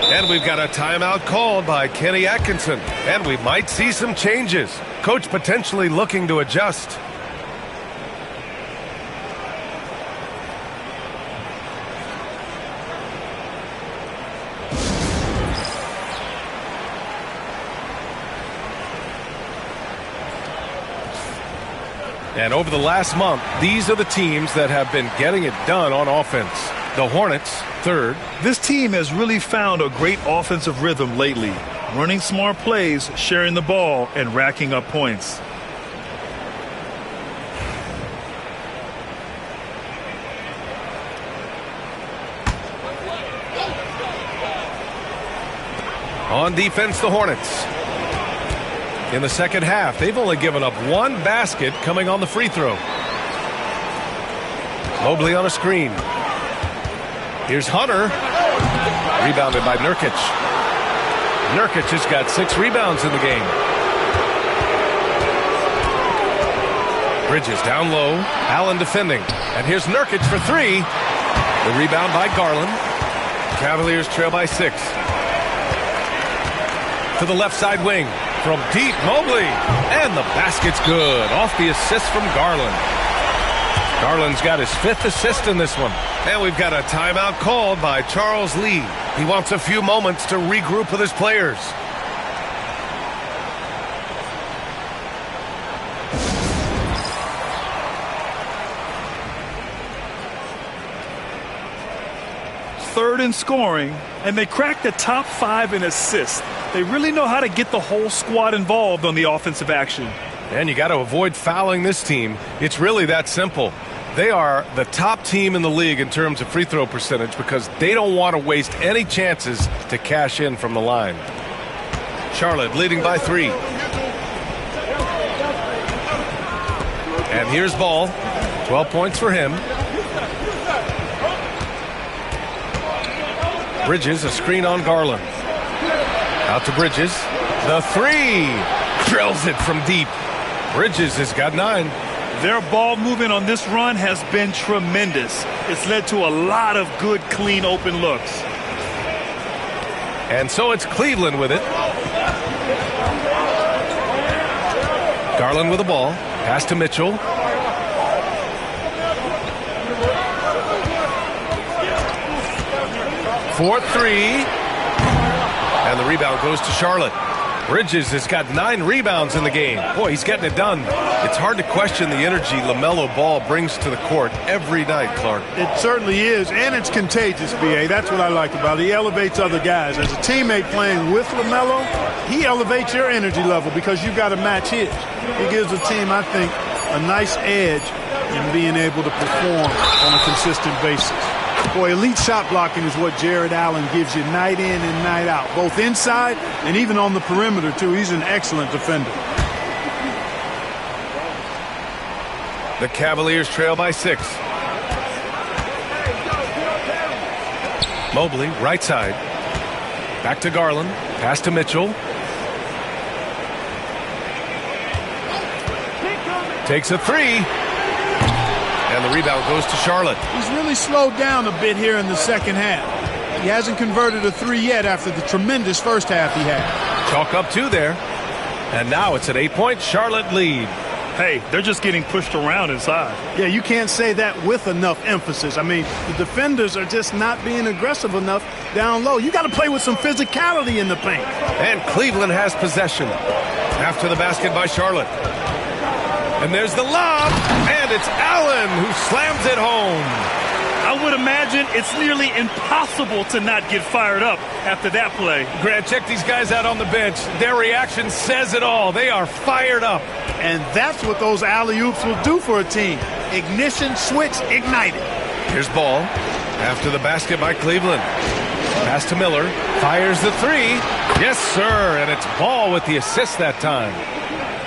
S1: And we've got a timeout called by Kenny Atkinson. And we might see some changes. Coach potentially looking to adjust. And over the last month, these are the teams that have been getting it done on offense. The Hornets, third.
S2: This team has really found a great offensive rhythm lately, running smart plays, sharing the ball, and racking up points.
S1: On defense, the Hornets. In the second half, they've only given up one basket coming on the free throw. Mobley on a screen. Here's Hunter. Rebounded by Nurkic. Nurkic has got 6 rebounds in the game. Bridges down low. Allen defending. And here's Nurkic for 3. The rebound by Garland. Cavaliers trail by 6. To the left side wing. From deep, Mobley. And the basket's good. Off the assist from Garland. Garland's got his 5th assist in this one. And we've got a timeout called by Charles Lee. He wants a few moments to regroup with his players.
S2: Third in scoring, and they cracked the top 5 in assists. They really know how to get the whole squad involved on the offensive action.
S1: And you got to avoid fouling this team. It's really that simple. They are the top team in the league in terms of free throw percentage because they don't want to waste any chances to cash in from the line. Charlotte leading by 3. And here's Ball. 12 points for him. Bridges, a screen on Garland. Out to Bridges. The 3. Drills it from deep. Bridges has got 9.
S2: Their ball movement on this run has been tremendous. It's led to a lot of good, clean, open looks.
S1: And so it's Cleveland with it. Garland with the ball. Pass to Mitchell. For 3. And the rebound goes to Charlotte. Bridges has got 9 rebounds in the game. Boy, he's getting it done. It's hard to question the energy LaMelo Ball brings to the court every night, Clark.
S4: It certainly is, and it's contagious, B.A. That's what I like about it. He elevates other guys. As a teammate playing with LaMelo, he elevates your energy level because you've got to match his. He gives the team, I think, a nice edge in being able to perform on a consistent basis. Boy, elite shot blocking is what Jared Allen gives you night in and night out, both inside and even on the perimeter, too. He's an excellent defender.
S1: The Cavaliers trail by 6. Mobley, right side. Back to Garland. Pass to Mitchell. Takes a 3. And the rebound goes to Charlotte.
S4: He's really slowed down a bit here in the second half. He hasn't converted a 3 yet after the tremendous first half he had.
S1: Chalk up 2 there. And now it's an 8-point Charlotte lead.
S2: Hey, they're just getting pushed around inside.
S4: Yeah, you can't say that with enough emphasis. I mean, the defenders are just not being aggressive enough down low. You got to play with some physicality in the paint.
S1: And Cleveland has possession. After the basket by Charlotte. And there's the lob, and it's Allen who slams it home.
S2: I would imagine it's nearly impossible to not get fired up after that play.
S1: Grant, check these guys out on the bench. Their reaction says it all. They are fired up.
S4: And that's what those alley-oops will do for a team. Ignition, switch, ignited.
S1: Here's Ball. After the basket by Cleveland. Pass to Miller. Fires the 3. Yes, sir. And it's Ball with the assist that time.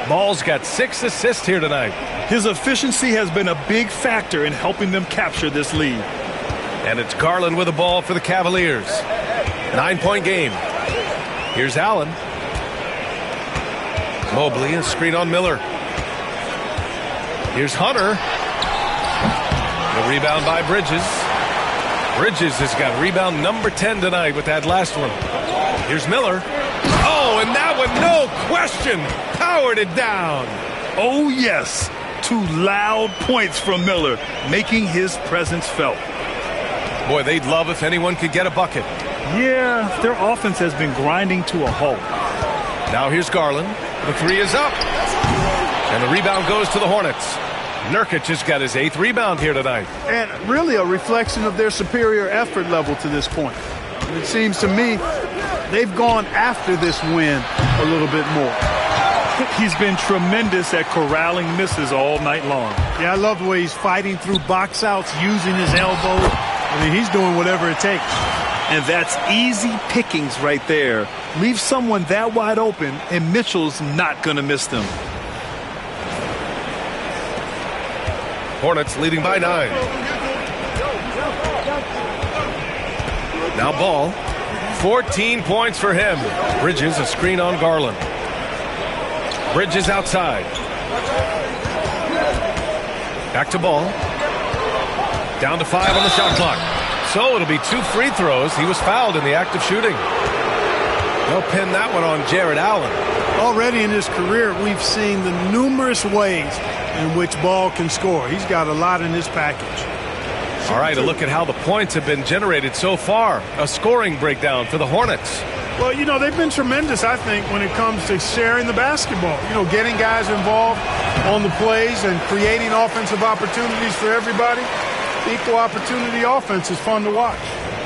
S1: Ball's got 6 assists here tonight.
S2: His efficiency has been a big factor in helping them capture this lead.
S1: And it's Garland with the ball for the Cavaliers. 9-point game. Here's Allen. Mobley, a screen on Miller. Here's Hunter. The rebound by Bridges. Bridges has got rebound number 10 tonight with that last one. Here's Miller. Oh, and that one, no question, powered it down.
S2: Oh, yes. 2 loud points from Miller, making his presence felt.
S1: Boy, they'd love if anyone could get a bucket.
S2: Yeah, their offense has been grinding to a halt.
S1: Now here's Garland. The 3 is up. And the rebound goes to the Hornets. Nurkic has got his 8th rebound here tonight.
S4: And really a reflection of their superior effort level to this point. It seems to me they've gone after this win a little bit more.
S2: He's been tremendous at corralling misses all night long.
S4: Yeah, I love the way he's fighting through box outs, using his elbow. I mean, he's doing whatever it takes.
S2: And that's easy pickings right there. Leave someone that wide open, and Mitchell's not going to miss them.
S1: Hornets leading by 9. Now Ball. 14 points for him. Bridges a screen on Garland. Bridges outside. Back to Ball. Down to 5 on the shot clock. So it'll be 2 free throws. He was fouled in the act of shooting. They'll pin that one on Jared Allen.
S4: Already in his career, we've seen the numerous ways in which Ball can score. He's got a lot in his package.
S1: All right, a look at how the points have been generated so far. A scoring breakdown for the Hornets.
S4: Well, you know, they've been tremendous, I think, when it comes to sharing the basketball. You know, getting guys involved on the plays and creating offensive opportunities for everybody. Equal opportunity offense is fun to watch.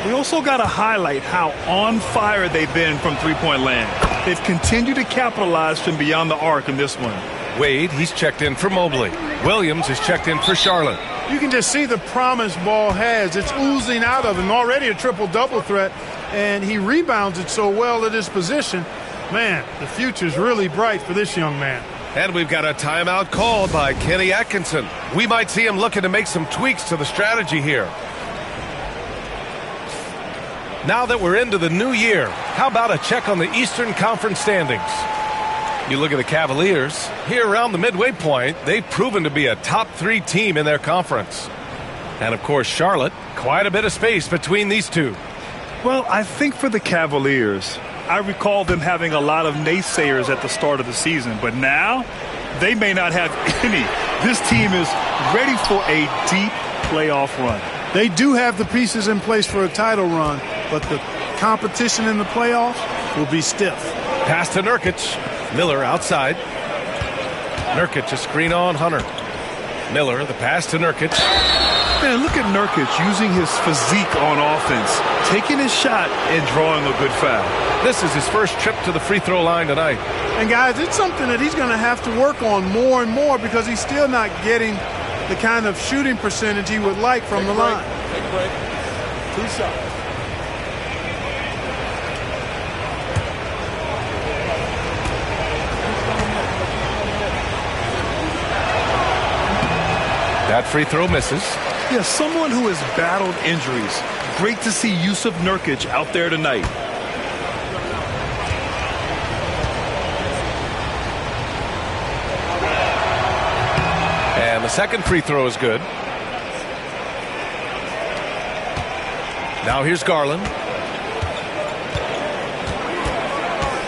S2: We also got to highlight how on fire they've been from three-point land. They've continued to capitalize from beyond the arc in this one.
S1: Wade, he's checked in for Mobley. Williams is checked in for Charlotte.
S4: You can just see the promise Ball has. It's oozing out of him. Already a triple-double threat, and he rebounds it so well at his position. Man, the future's really bright for this young man.
S1: And we've got a timeout called by Kenny Atkinson. We might see him looking to make some tweaks to the strategy here. Now that we're into the new year, how about a check on the Eastern Conference standings? You look at the Cavaliers, here around the midway point, they've proven to be a top 3 team in their conference. And of course, Charlotte, quite a bit of space between these two.
S2: Well, I think for the Cavaliers, I recall them having a lot of naysayers at the start of the season, but now they may not have any. This team is ready for a deep playoff run.
S4: They do have the pieces in place for a title run, but the competition in the playoffs will be stiff.
S1: Pass to Nurkic. Miller outside. Nurkic a screen on Hunter. Miller, the pass to Nurkic.
S2: Man, look at Nurkic using his physique on offense, taking his shot and drawing a good foul.
S1: This is his first trip to the free throw line tonight.
S4: And guys, it's something that he's going to have to work on more and more because he's still not getting the kind of shooting percentage he would like from the line.
S7: Take a break. 2 shots.
S1: That free throw misses.
S2: Yeah, someone who has battled injuries. Great to see Yusuf Nurkic out there tonight.
S1: And the second free throw is good. Now here's Garland.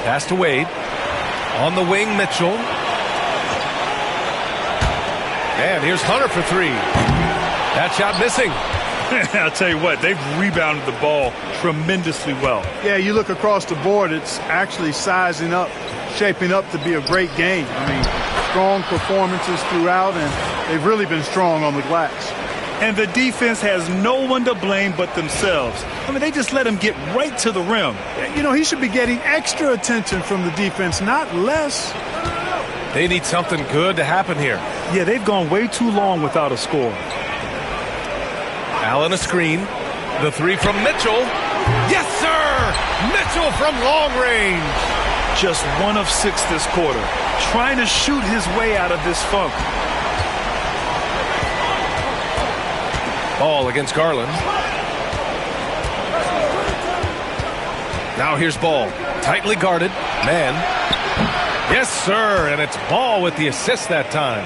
S1: Pass to Wade. On the wing, Mitchell. And here's Hunter for 3. That shot missing.
S2: I'll tell you what, they've rebounded the ball tremendously well.
S4: Yeah, you look across the board, it's actually sizing up, shaping up to be a great game. I mean, strong performances throughout, and they've really been strong on the glass.
S2: And the defense has no one to blame but themselves. I mean, they just let him get right to the rim.
S4: You know, he should be getting extra attention from the defense, not less.
S1: They need something good to happen here.
S2: Yeah, they've gone way too long without a score.
S1: Allen a screen. The 3 from Mitchell. Yes, sir! Mitchell from long range.
S2: Just 1 of 6 this quarter. Trying to shoot his way out of this funk.
S1: Ball against Garland. Now here's Ball. Tightly guarded. Man. Yes, sir, and it's Ball with the assist that time.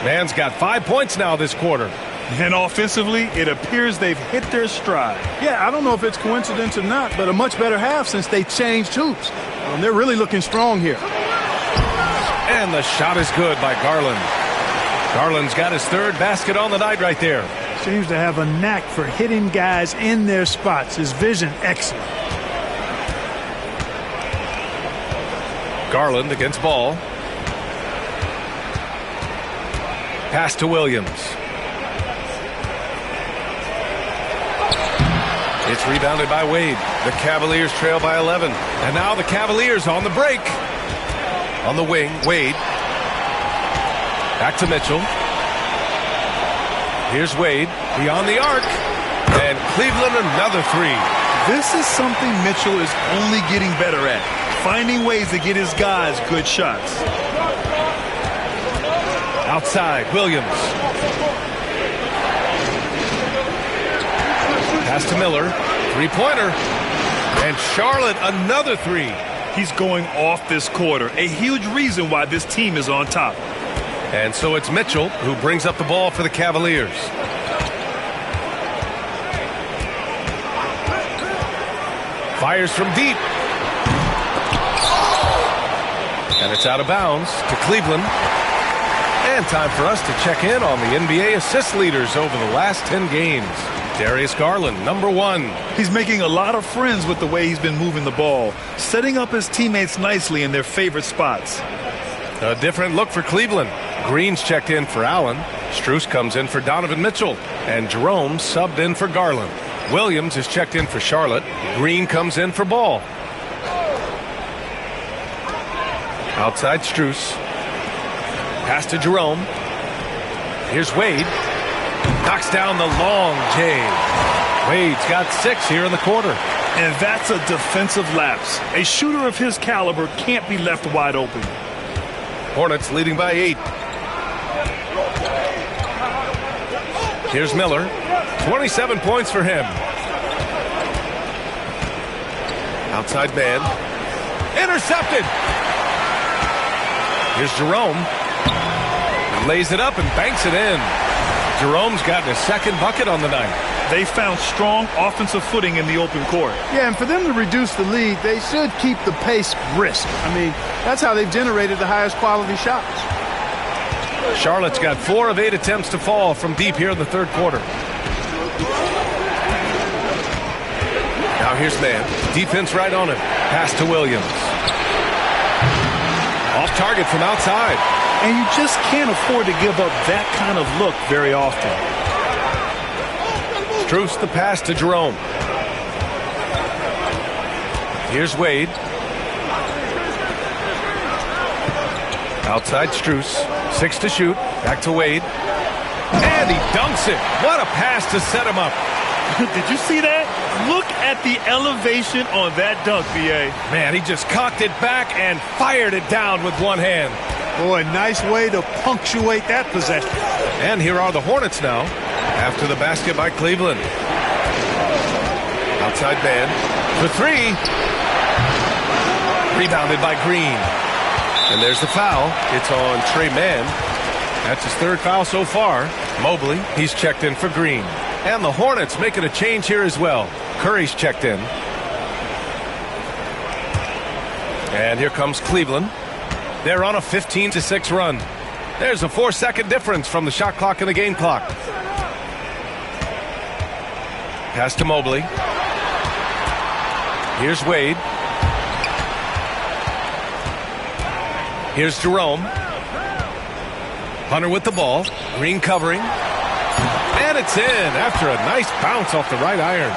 S1: Man's got 5 points now this quarter.
S2: And offensively, it appears they've hit their stride.
S4: Yeah, I don't know if it's coincidence or not, but a much better half since they changed hoops. They're really looking strong here.
S1: And the shot is good by Garland. Garland's got his third basket on the night right there.
S4: Seems to have a knack for hitting guys in their spots. His vision excellent.
S1: Garland against Ball. Pass to Williams. It's rebounded by Wade. The Cavaliers trail by 11. And now the Cavaliers on the break. On the wing, Wade. Back to Mitchell. Here's Wade beyond the arc. And Cleveland another three.
S2: This is something Mitchell is only getting better at. Finding ways to get his guys good shots.
S1: Outside, Williams. Pass to Miller. Three-pointer. And Charlotte another three.
S2: He's going off this quarter. A huge reason why this team is on top.
S1: And so it's Mitchell who brings up the ball for the Cavaliers. Fires from deep. And it's out of bounds to Cleveland. And time for us to check in on the NBA assist leaders over the last 10 games. Darius Garland, number 1.
S2: He's making a lot of friends with the way he's been moving the ball, setting up his teammates nicely in their favorite spots.
S1: A different look for Cleveland. Green's checked in for Allen. Strus comes in for Donovan Mitchell. And Jerome subbed in for Garland. Williams is checked in for Charlotte. Green comes in for Ball. Outside Strus. Pass to Jerome. Here's Wade. Knocks down the long J. Wade's got 6 here in the quarter.
S2: And that's a defensive lapse. A shooter of his caliber can't be left wide open.
S1: Hornets leading by 8. Here's Miller. 27 points for him. Outside man. Intercepted. Here's Jerome. Lays it up and banks it in. Jerome's gotten his second bucket on the night.
S2: They found strong offensive footing in the open court.
S4: Yeah, and for them to reduce the lead, they should keep the pace brisk. I mean, that's how they've generated the highest quality shots.
S1: Charlotte's got 4 of 8 attempts to fall from deep here in the third quarter. Now here's man. Defense right on him. Pass to Williams. Off target from outside.
S2: And you just can't afford to give up that kind of look very often.
S1: Strus the pass to Jerome. Here's Wade. Outside Strus. 6 to shoot. Back to Wade. And he dunks it. What a pass to set him up.
S2: Did you see that? Look at the elevation on that dunk, B.A.
S1: Man, he just cocked it back and fired it down with one hand.
S4: Boy, nice way to punctuate that possession.
S1: And here are the Hornets now after the basket by Cleveland. Outside man for 3. Rebounded by Green. And there's the foul. It's on Trey Mann. That's his 3rd foul so far. Mobley, he's checked in for Green. And the Hornets making a change here as well. Curry's checked in. And here comes Cleveland. They're on a 15-6 run. There's a 4-second difference from the shot clock and the game clock. Pass to Mobley. Here's Wade. Here's Jerome. Hunter with the ball. Green covering. And it's in after a nice bounce off the right iron.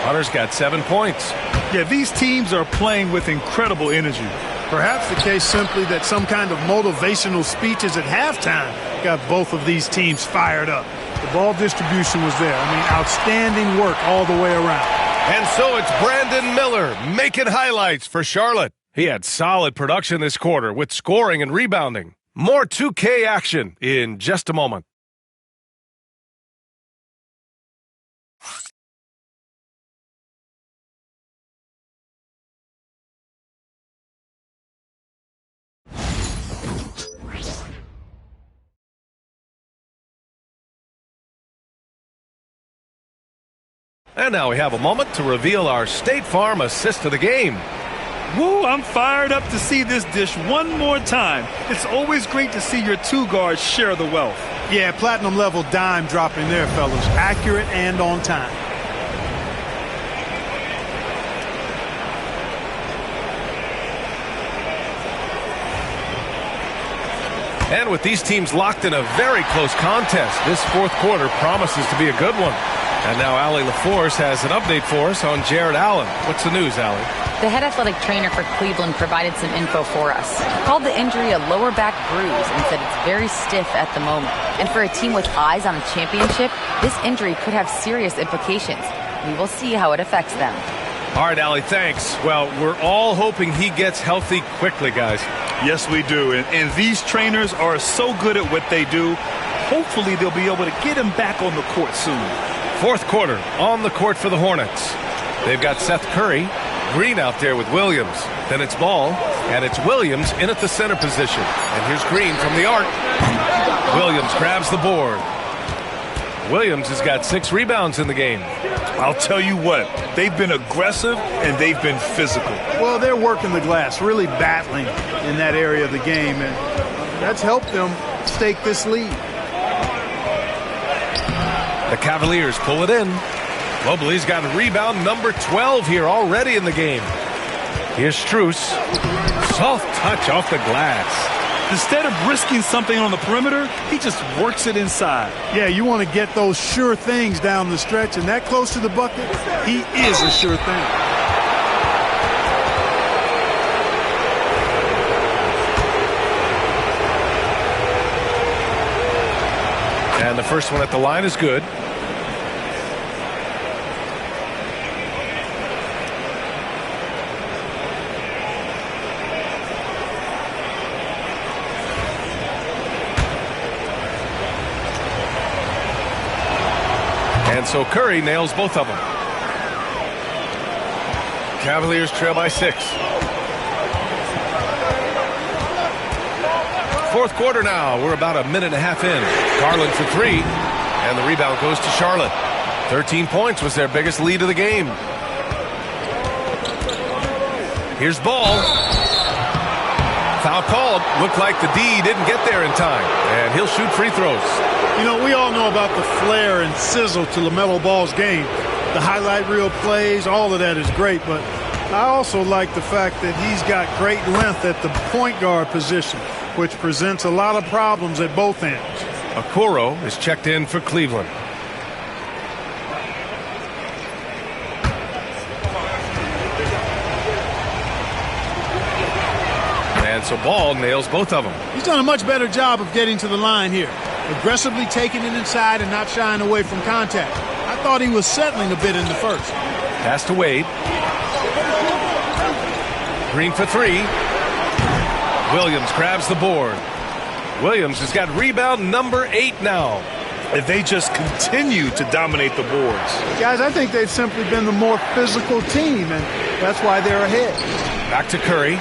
S1: Hunter's got 7 points.
S2: Yeah, these teams are playing with incredible energy.
S4: Perhaps the case simply that some kind of motivational speeches at halftime got both of these teams fired up. The ball distribution was there. I mean, outstanding work all the way around.
S1: And so it's Brandon Miller making highlights for Charlotte. He had solid production this quarter with scoring and rebounding. More 2K action in just a moment. And now we have a moment to reveal our State Farm assist of the game.
S2: Woo, I'm fired up to see this dish one more time. It's always great to see your two guards share the wealth.
S4: Yeah, platinum level dime dropping there, fellas. Accurate and on time.
S1: And with these teams locked in a very close contest, this fourth quarter promises to be a good one. And now Allie LaForce has an update for us on Jared Allen. What's the news, Allie?
S5: The head athletic trainer for Cleveland provided some info for us. He called the injury a lower back bruise and said it's very stiff at the moment. And for a team with eyes on the championship, this injury could have serious implications. We will see how it affects them.
S1: All right, Allie, thanks. Well, we're all hoping he gets healthy quickly, guys.
S2: Yes, we do. And these trainers are so good at what they do. Hopefully they'll be able to get him back on the court soon.
S1: Fourth quarter on the court for the Hornets. They've got Seth Curry, Green out there with Williams. Then it's Ball, and it's Williams in at the center position. And here's Green from the arc. Williams grabs the board. Williams has got 6 rebounds in the game.
S2: I'll tell you what, they've been aggressive and they've been physical.
S4: Well, they're working the glass, really battling in that area of the game, and that's helped them stake this lead.
S1: The Cavaliers pull it in. Mobley's got rebound number 12 here already in the game. Here's Strus. Soft touch off the glass.
S2: Instead of risking something on the perimeter, he just works it inside.
S4: Yeah, you want to get those sure things down the stretch, and that close to the bucket, he is a sure thing.
S1: And the first one at the line is good. And so Curry nails both of them. Cavaliers trail by 6. Fourth quarter now. We're about a minute and a half in. Garland for 3. And the rebound goes to Charlotte. 13 points was their biggest lead of the game. Here's Ball. Foul called. Looked like the D didn't get there in time. And he'll shoot free throws.
S4: You know, we all know about the flair and sizzle to LaMelo Ball's game. The highlight reel plays, all of that is great. But I also like the fact that he's got great length at the point guard position, which presents a lot of problems at both ends.
S1: Okoro is checked in for Cleveland. And so Ball nails both of them.
S4: He's done a much better job of getting to the line here. Aggressively taking it inside and not shying away from contact. I thought he was settling a bit in the first.
S1: Pass to Wade. Green for 3. Williams grabs the board. Williams has got rebound number 8 now.
S2: If they just continue to dominate the boards.
S4: Guys, I think they've simply been the more physical team, and that's why they're ahead.
S1: Back to Curry.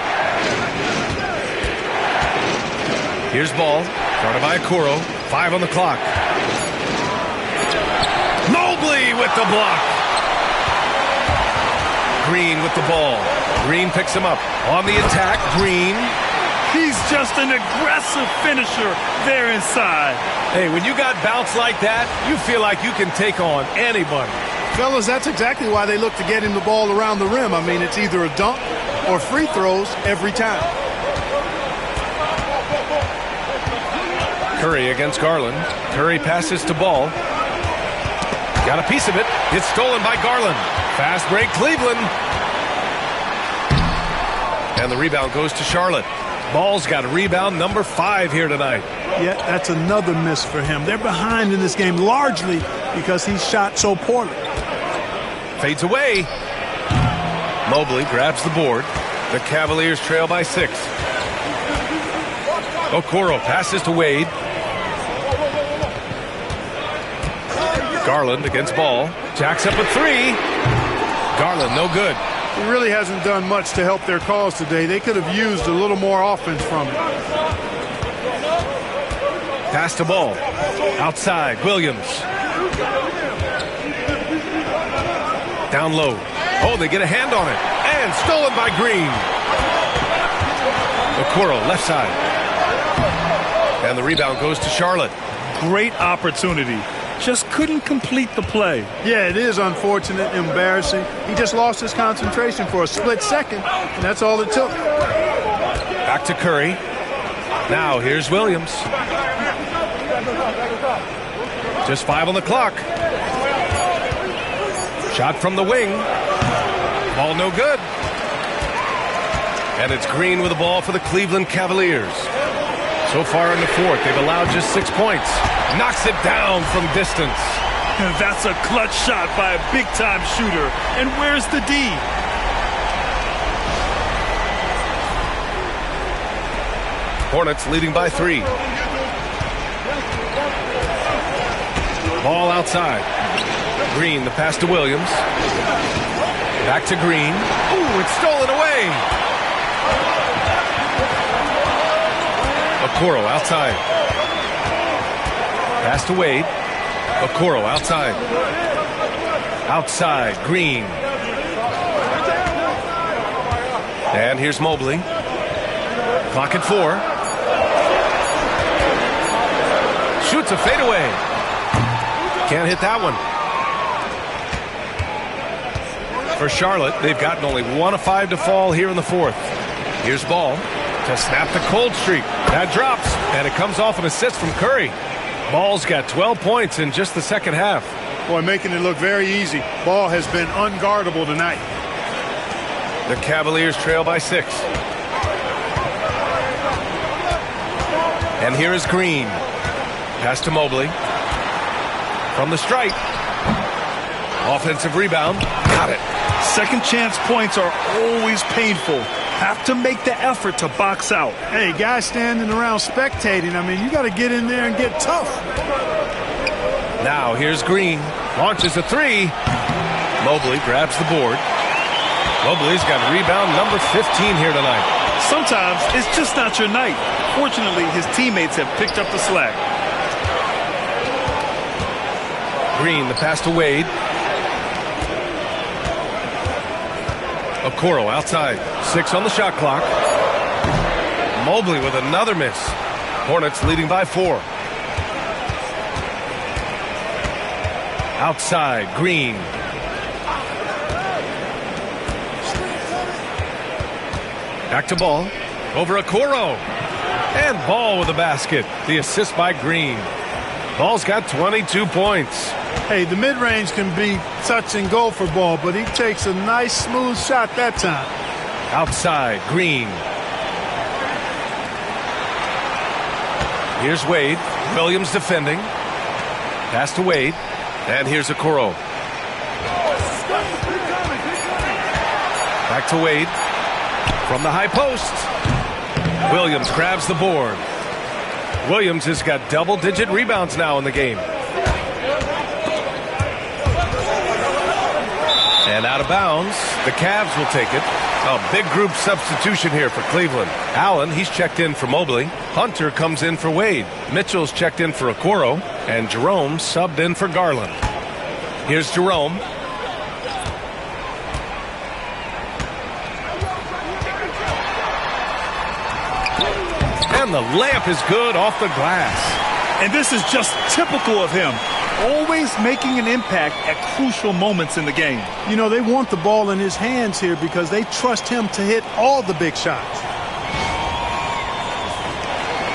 S1: Here's Ball, guarded by Okoro. 5 on the clock. Mobley with the block. Green with the ball. Green picks him up. On the attack, Green.
S2: He's just an aggressive finisher there inside.
S1: Hey, when you got bounce like that, you feel like you can take on anybody.
S4: Fellas, that's exactly why they look to get him the ball around the rim. I mean, it's either a dunk or free throws every time.
S1: Curry against Garland. Curry passes to Ball. Got a piece of it. It's stolen by Garland. Fast break, Cleveland. And the rebound goes to Charlotte. Ball's got a rebound number 5 here tonight.
S4: Yeah, that's another miss for him. They're behind in this game largely because he shot so poorly.
S1: Fades away. Mobley grabs the board. The Cavaliers trail by 6. Okoro passes to Wade. Garland against Ball. Jacks up a 3. Garland, no good.
S4: He really hasn't done much to help their cause today. They could have used a little more offense from him.
S1: Pass to Ball. Outside, Williams. Down low. Oh, they get a hand on it. And stolen by Green. Okoro, left side. And the rebound goes to Charlotte.
S2: Great opportunity. Just couldn't complete the play.
S4: Yeah, it is unfortunate, embarrassing. He just lost his concentration for a split second, and that's all it took.
S1: Back to Curry. Now here's Williams. Just 5 on the clock. Shot from the wing. Ball no good. And it's Green with the ball for the Cleveland Cavaliers. So far in the fourth, they've allowed just 6 points. Knocks it down from distance.
S2: And that's a clutch shot by a big-time shooter. And where's the D?
S1: Hornets leading by 3. Ball outside. Green, the pass to Williams. Back to Green. Ooh, it's stolen away. Okoro outside. Pass to Wade. Okoro outside. Outside, Green. And here's Mobley. Clock at 4. Shoots a fadeaway. Can't hit that one. For Charlotte, they've gotten only 1 of 5 to fall here in the fourth. Here's Ball to snap the cold streak. That drops, and it comes off an assist from Curry. Ball's got 12 points in just the second half.
S4: Boy, making it look very easy. Ball has been unguardable tonight.
S1: The Cavaliers trail by 6. And here is Green. Pass to Mobley. From the stripe. Offensive rebound. Got it.
S2: Second chance points are always painful. Have to make the effort to box out.
S4: Hey, guys standing around spectating, I mean, you got to get in there and get tough.
S1: Now here's Green. Launches a 3. Mobley grabs the board. Mobley's got rebound number 15 here tonight.
S2: Sometimes it's just not your night. Fortunately, his teammates have picked up the slack.
S1: Green, the pass to Wade. Okoro outside. 6 on the shot clock. Mobley with another miss. Hornets leading by 4. Outside, Green. Back to Ball. Over Okoro. And Ball with a basket. The assist by Green. Ball's got 22 points.
S4: Hey, the mid-range can be touch and go for Ball, but he takes a nice, smooth shot that time.
S1: Outside, Green. Here's Wade. Williams defending. Pass to Wade. And here's Okoro. Back to Wade. From the high post. Williams grabs the board. Williams has got double-digit rebounds now in the game. And out of bounds, the Cavs will take it. A big group substitution here for Cleveland. Allen, he's checked in for Mobley. Hunter comes in for Wade. Mitchell's checked in for Okoro. And Jerome subbed in for Garland. Here's Jerome. And the layup is good off the glass.
S2: And this is just typical of him. Always making an impact at crucial moments in the game.
S4: You know, they want the ball in his hands here because they trust him to hit all the big shots.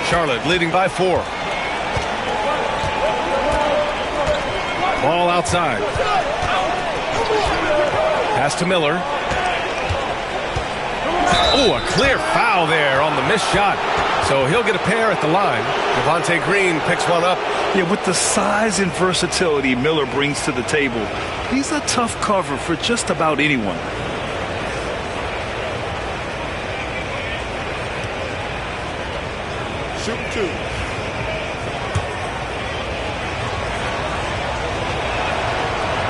S1: Charlotte leading by 4. Ball outside. Pass to Miller. Oh, a clear foul there on the missed shot. So he'll get a pair at the line. Devontae Green picks one up.
S2: Yeah, with the size and versatility Miller brings to the table, he's a tough cover for just about anyone.
S4: Shoot 2.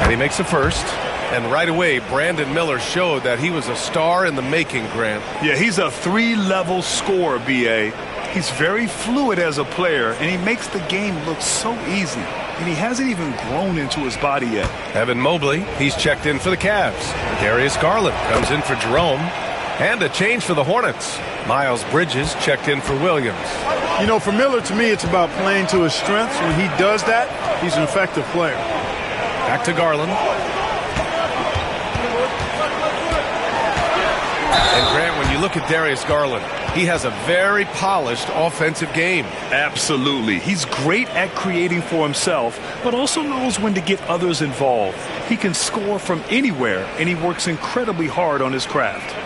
S1: And he makes the first. And right away, Brandon Miller showed that he was a star in the making, Grant.
S2: Yeah, he's a 3-level scorer, B.A. He's very fluid as a player, and he makes the game look so easy. and he hasn't even grown into his body yet.
S1: Evan Mobley, he's checked in for the Cavs. Darius Garland comes in for Jerome. And a change for the Hornets. Miles Bridges checked in for Williams.
S4: You know, for Miller, to me, it's about playing to his strengths. When he does that, he's an effective player.
S1: Back to Garland. And Grant, when you look at Darius Garland, he has a very polished offensive game.
S2: Absolutely. He's great at creating for himself, but also knows when to get others involved. He can score from anywhere, and he works incredibly hard on his craft.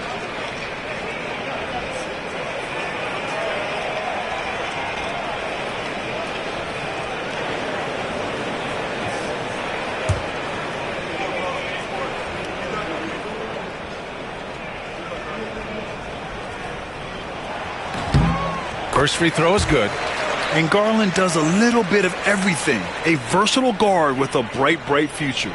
S1: First free throw is good.
S2: And Garland does a little bit of everything. A versatile guard with a bright, bright future.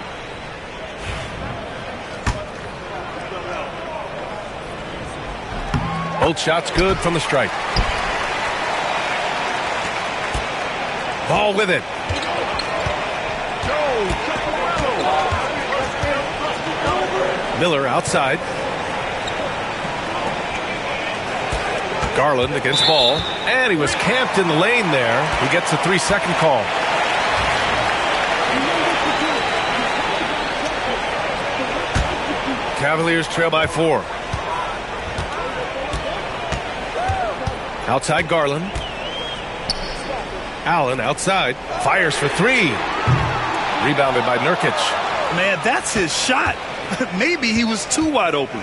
S1: Both shots good from the stripe. Ball with it. Miller outside. Garland against Ball, and he was camped in the lane there. He gets a 3-second call. Cavaliers trail by 4. Outside Garland. Allen outside, fires for 3. Rebounded by Nurkic.
S2: Man, that's his shot. Maybe he was too wide open.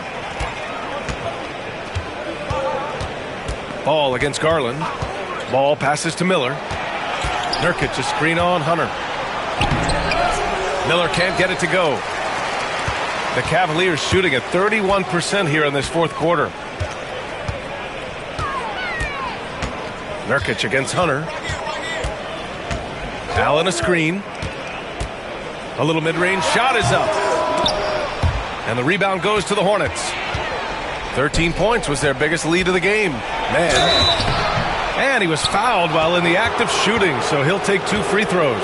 S1: Ball against Garland. Ball passes to Miller. Nurkic a screen on Hunter. Miller can't get it to go. The Cavaliers shooting at 31% here in this fourth quarter. Nurkic against Hunter. Allen a screen. A little mid-range shot is up. And the rebound goes to the Hornets. 13 points was their biggest lead of the game. Man. And he was fouled while in the act of shooting, so he'll take 2 free throws.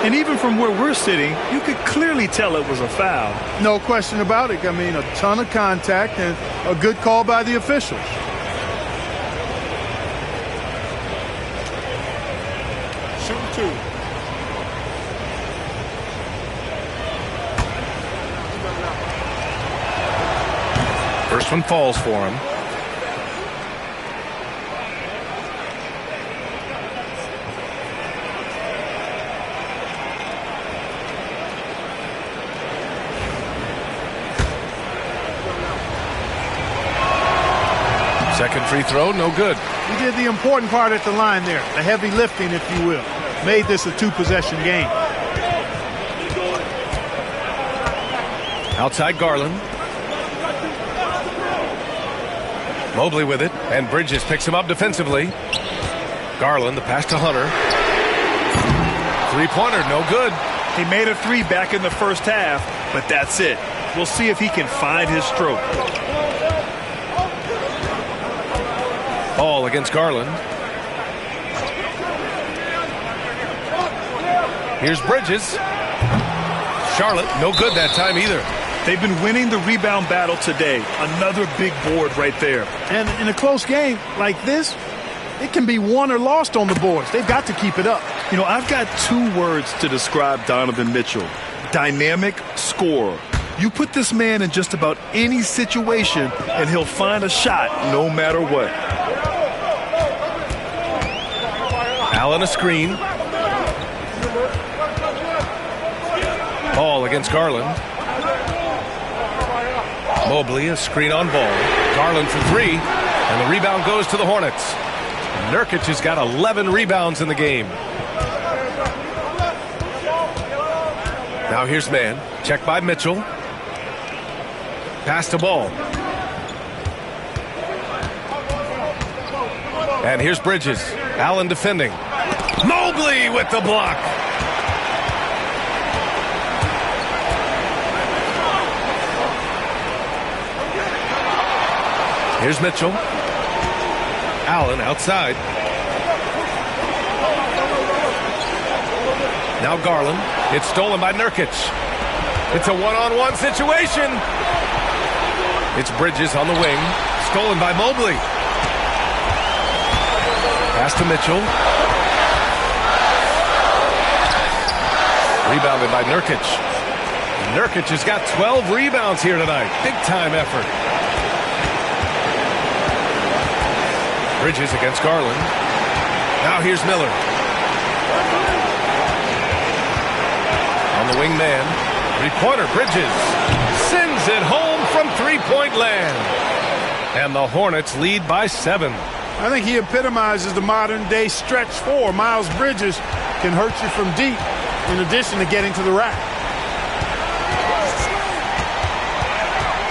S2: And even from where we're sitting, you could clearly tell it was a foul.
S4: No question about it. I mean, a ton of contact and a good call by the officials.
S7: Shoot 2.
S1: First one falls for him. Second free throw, no good.
S4: He did the important part at the line there, the heavy lifting, if you will. Made this a 2-possession game.
S1: Outside Garland. Mobley with it, and Bridges picks him up defensively. Garland, the pass to Hunter. Three-pointer, no good.
S2: He made a 3 back in the first half, but that's it. We'll see if he can find his stroke.
S1: Ball against Garland. Here's Bridges. Charlotte, no good that time either.
S2: They've been winning the rebound battle today. Another big board right there.
S4: And in a close game like this, it can be won or lost on the boards. They've got to keep it up.
S2: You know, I've got 2 words to describe Donovan Mitchell. Dynamic scorer. You put this man in just about any situation, and he'll find a shot no matter what.
S1: Allen a screen. Ball against Garland. Mobley a screen on Ball. Garland for 3, and the rebound goes to the Hornets. Nurkic has got 11 rebounds in the game. Now here's man. Check by Mitchell. Pass to Ball. And here's Bridges. Allen defending. Mobley with the block. Here's Mitchell. Allen outside. Now Garland. It's stolen by Nurkic. It's a one-on-one situation. It's Bridges on the wing. Stolen by Mobley. Pass to Mitchell. Rebounded by Nurkic. Nurkic has got 12 rebounds here tonight. Big-time effort. Bridges against Garland. Now here's Miller. On the wing man. Three-pointer, Bridges. Sends it home from three-point land. And the Hornets lead by 7.
S4: I think he epitomizes the modern-day stretch four. Miles Bridges can hurt you from deep in addition to getting to the rack.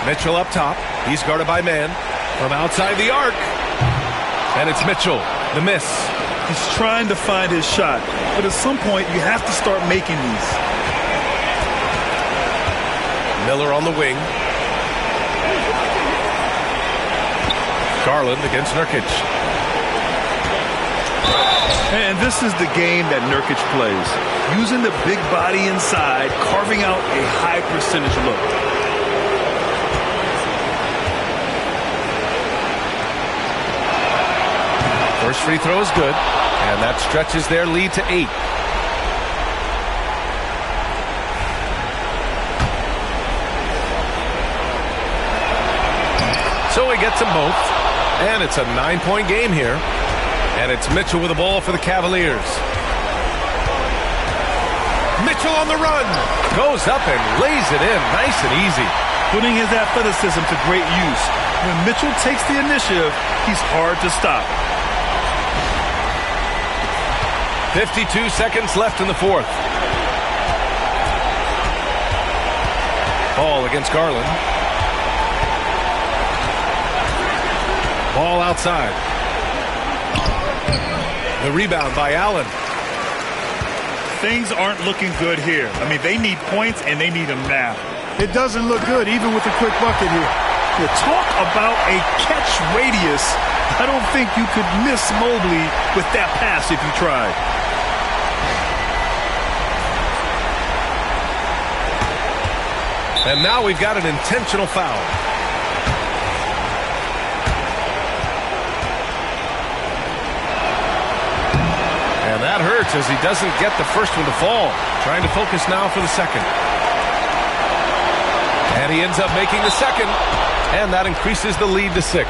S1: Mitchell up top. He's guarded by man. From outside the arc. And it's Mitchell. The miss.
S2: He's trying to find his shot. But at some point, you have to start making these.
S1: Miller on the wing. Garland against Nurkic.
S2: And this is the game that Nurkic plays. Using the big body inside, carving out a high percentage look.
S1: First free throw is good, and that stretches their lead to 8. So he gets them both, and it's a 9-point game here. And it's Mitchell with the ball for the Cavaliers. Mitchell on the run. Goes up and lays it in nice and easy.
S2: Putting his athleticism to great use. When Mitchell takes the initiative, he's hard to stop.
S1: 52 seconds left in the fourth. Ball against Garland. Ball outside. The rebound by Allen.
S2: Things aren't looking good here. I mean, they need points, and they need them now.
S4: It doesn't look good, even with a quick bucket here.
S2: You talk about a catch radius. I don't think you could miss Mobley with that pass if you tried.
S1: And now we've got an intentional foul. And that hurts as he doesn't get the first one to fall. Trying to focus now for the second. And he ends up making the second. And that increases the lead to 6.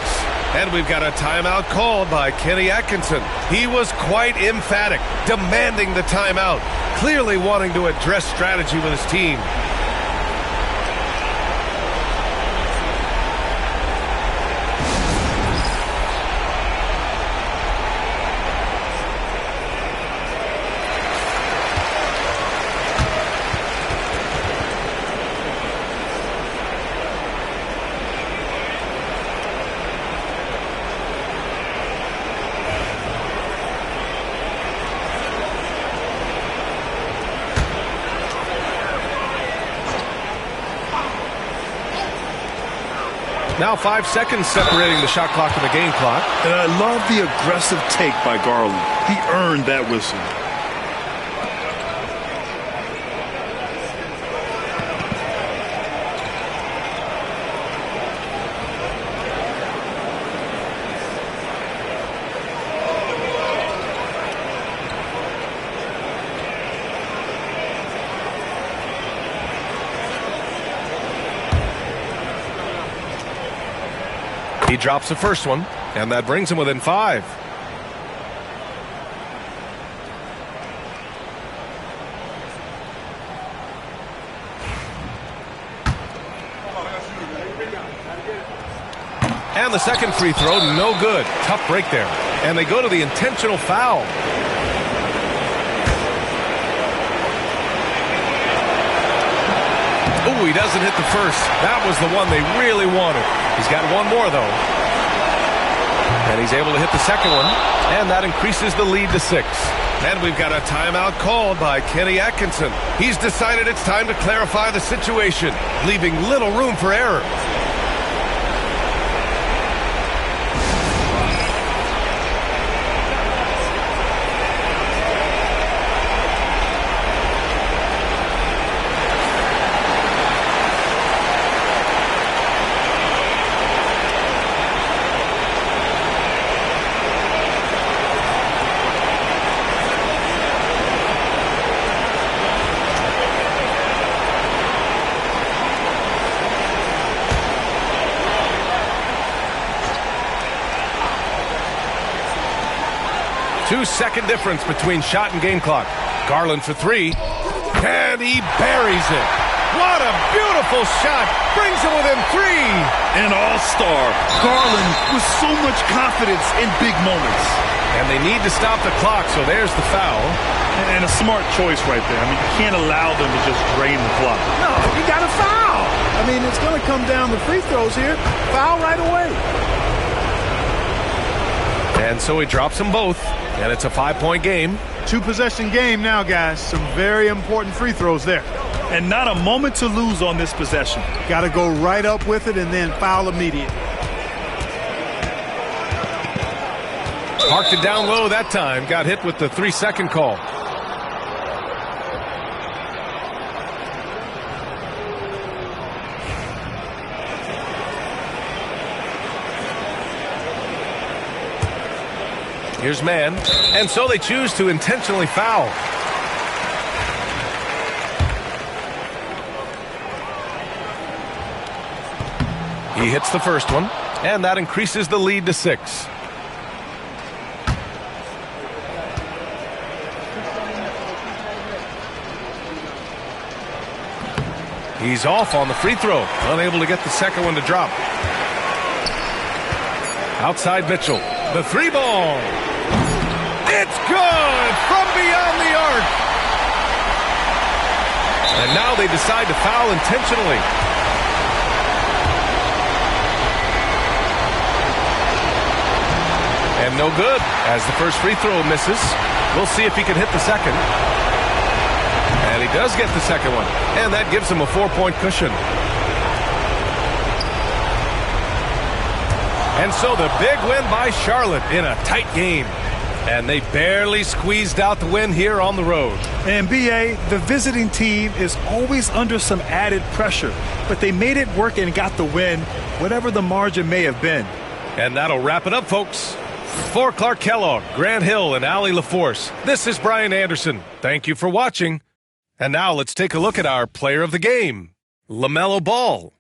S1: And we've got a timeout called by Kenny Atkinson. He was quite emphatic, demanding the timeout. Clearly wanting to address strategy with his team. Now 5 seconds separating the shot clock and the game clock.
S2: And I love the aggressive take by Garland. He earned that whistle.
S1: He drops the first one, and that brings him within 5. And the second free throw, no good. Tough break there. And they go to the intentional foul. Ooh, he doesn't hit the first. That was the one they really wanted. He's got one more, though. And he's able to hit the second one. And that increases the lead to 6. And we've got a timeout called by Kenny Atkinson. He's decided it's time to clarify the situation, leaving little room for error. 2-second difference between shot and game clock. Garland for three, and he buries it. What a beautiful shot. Brings it within three.
S2: An all-star. Garland with so much confidence in big moments.
S1: And they need to stop the clock, so there's the foul.
S2: And a smart choice right there. I mean, you can't allow them to just drain the clock.
S4: No, you got to foul. I mean, it's going to come down to free throws here. Foul right away.
S1: And so he drops them both, and it's a 5-point game.
S4: 2-possession game now, guys. Some very important free throws there.
S2: And not a moment to lose on this possession.
S4: Got to go right up with it and then foul immediate.
S1: Parked it down low that time. Got hit with the 3-second call. Here's man. And so they choose to intentionally foul. He hits the first one, and that increases the lead to 6. He's off on the free throw, unable to get the second one to drop. Outside Mitchell, the three ball. It's good from beyond the arc. And now they decide to foul intentionally. And no good, as the first free throw misses. We'll see if he can hit the second. And he does get the second one. And that gives him a 4-point cushion. And so the big win by Charlotte in a tight game. And they barely squeezed out the win here on the road.
S2: And B.A., the visiting team is always under some added pressure. But they made it work and got the win, whatever the margin may have been.
S1: And that'll wrap it up, folks. For Clark Kellogg, Grant Hill, and Allie LaForce, this is Brian Anderson. Thank you for watching. And now let's take a look at our player of the game, LaMelo Ball.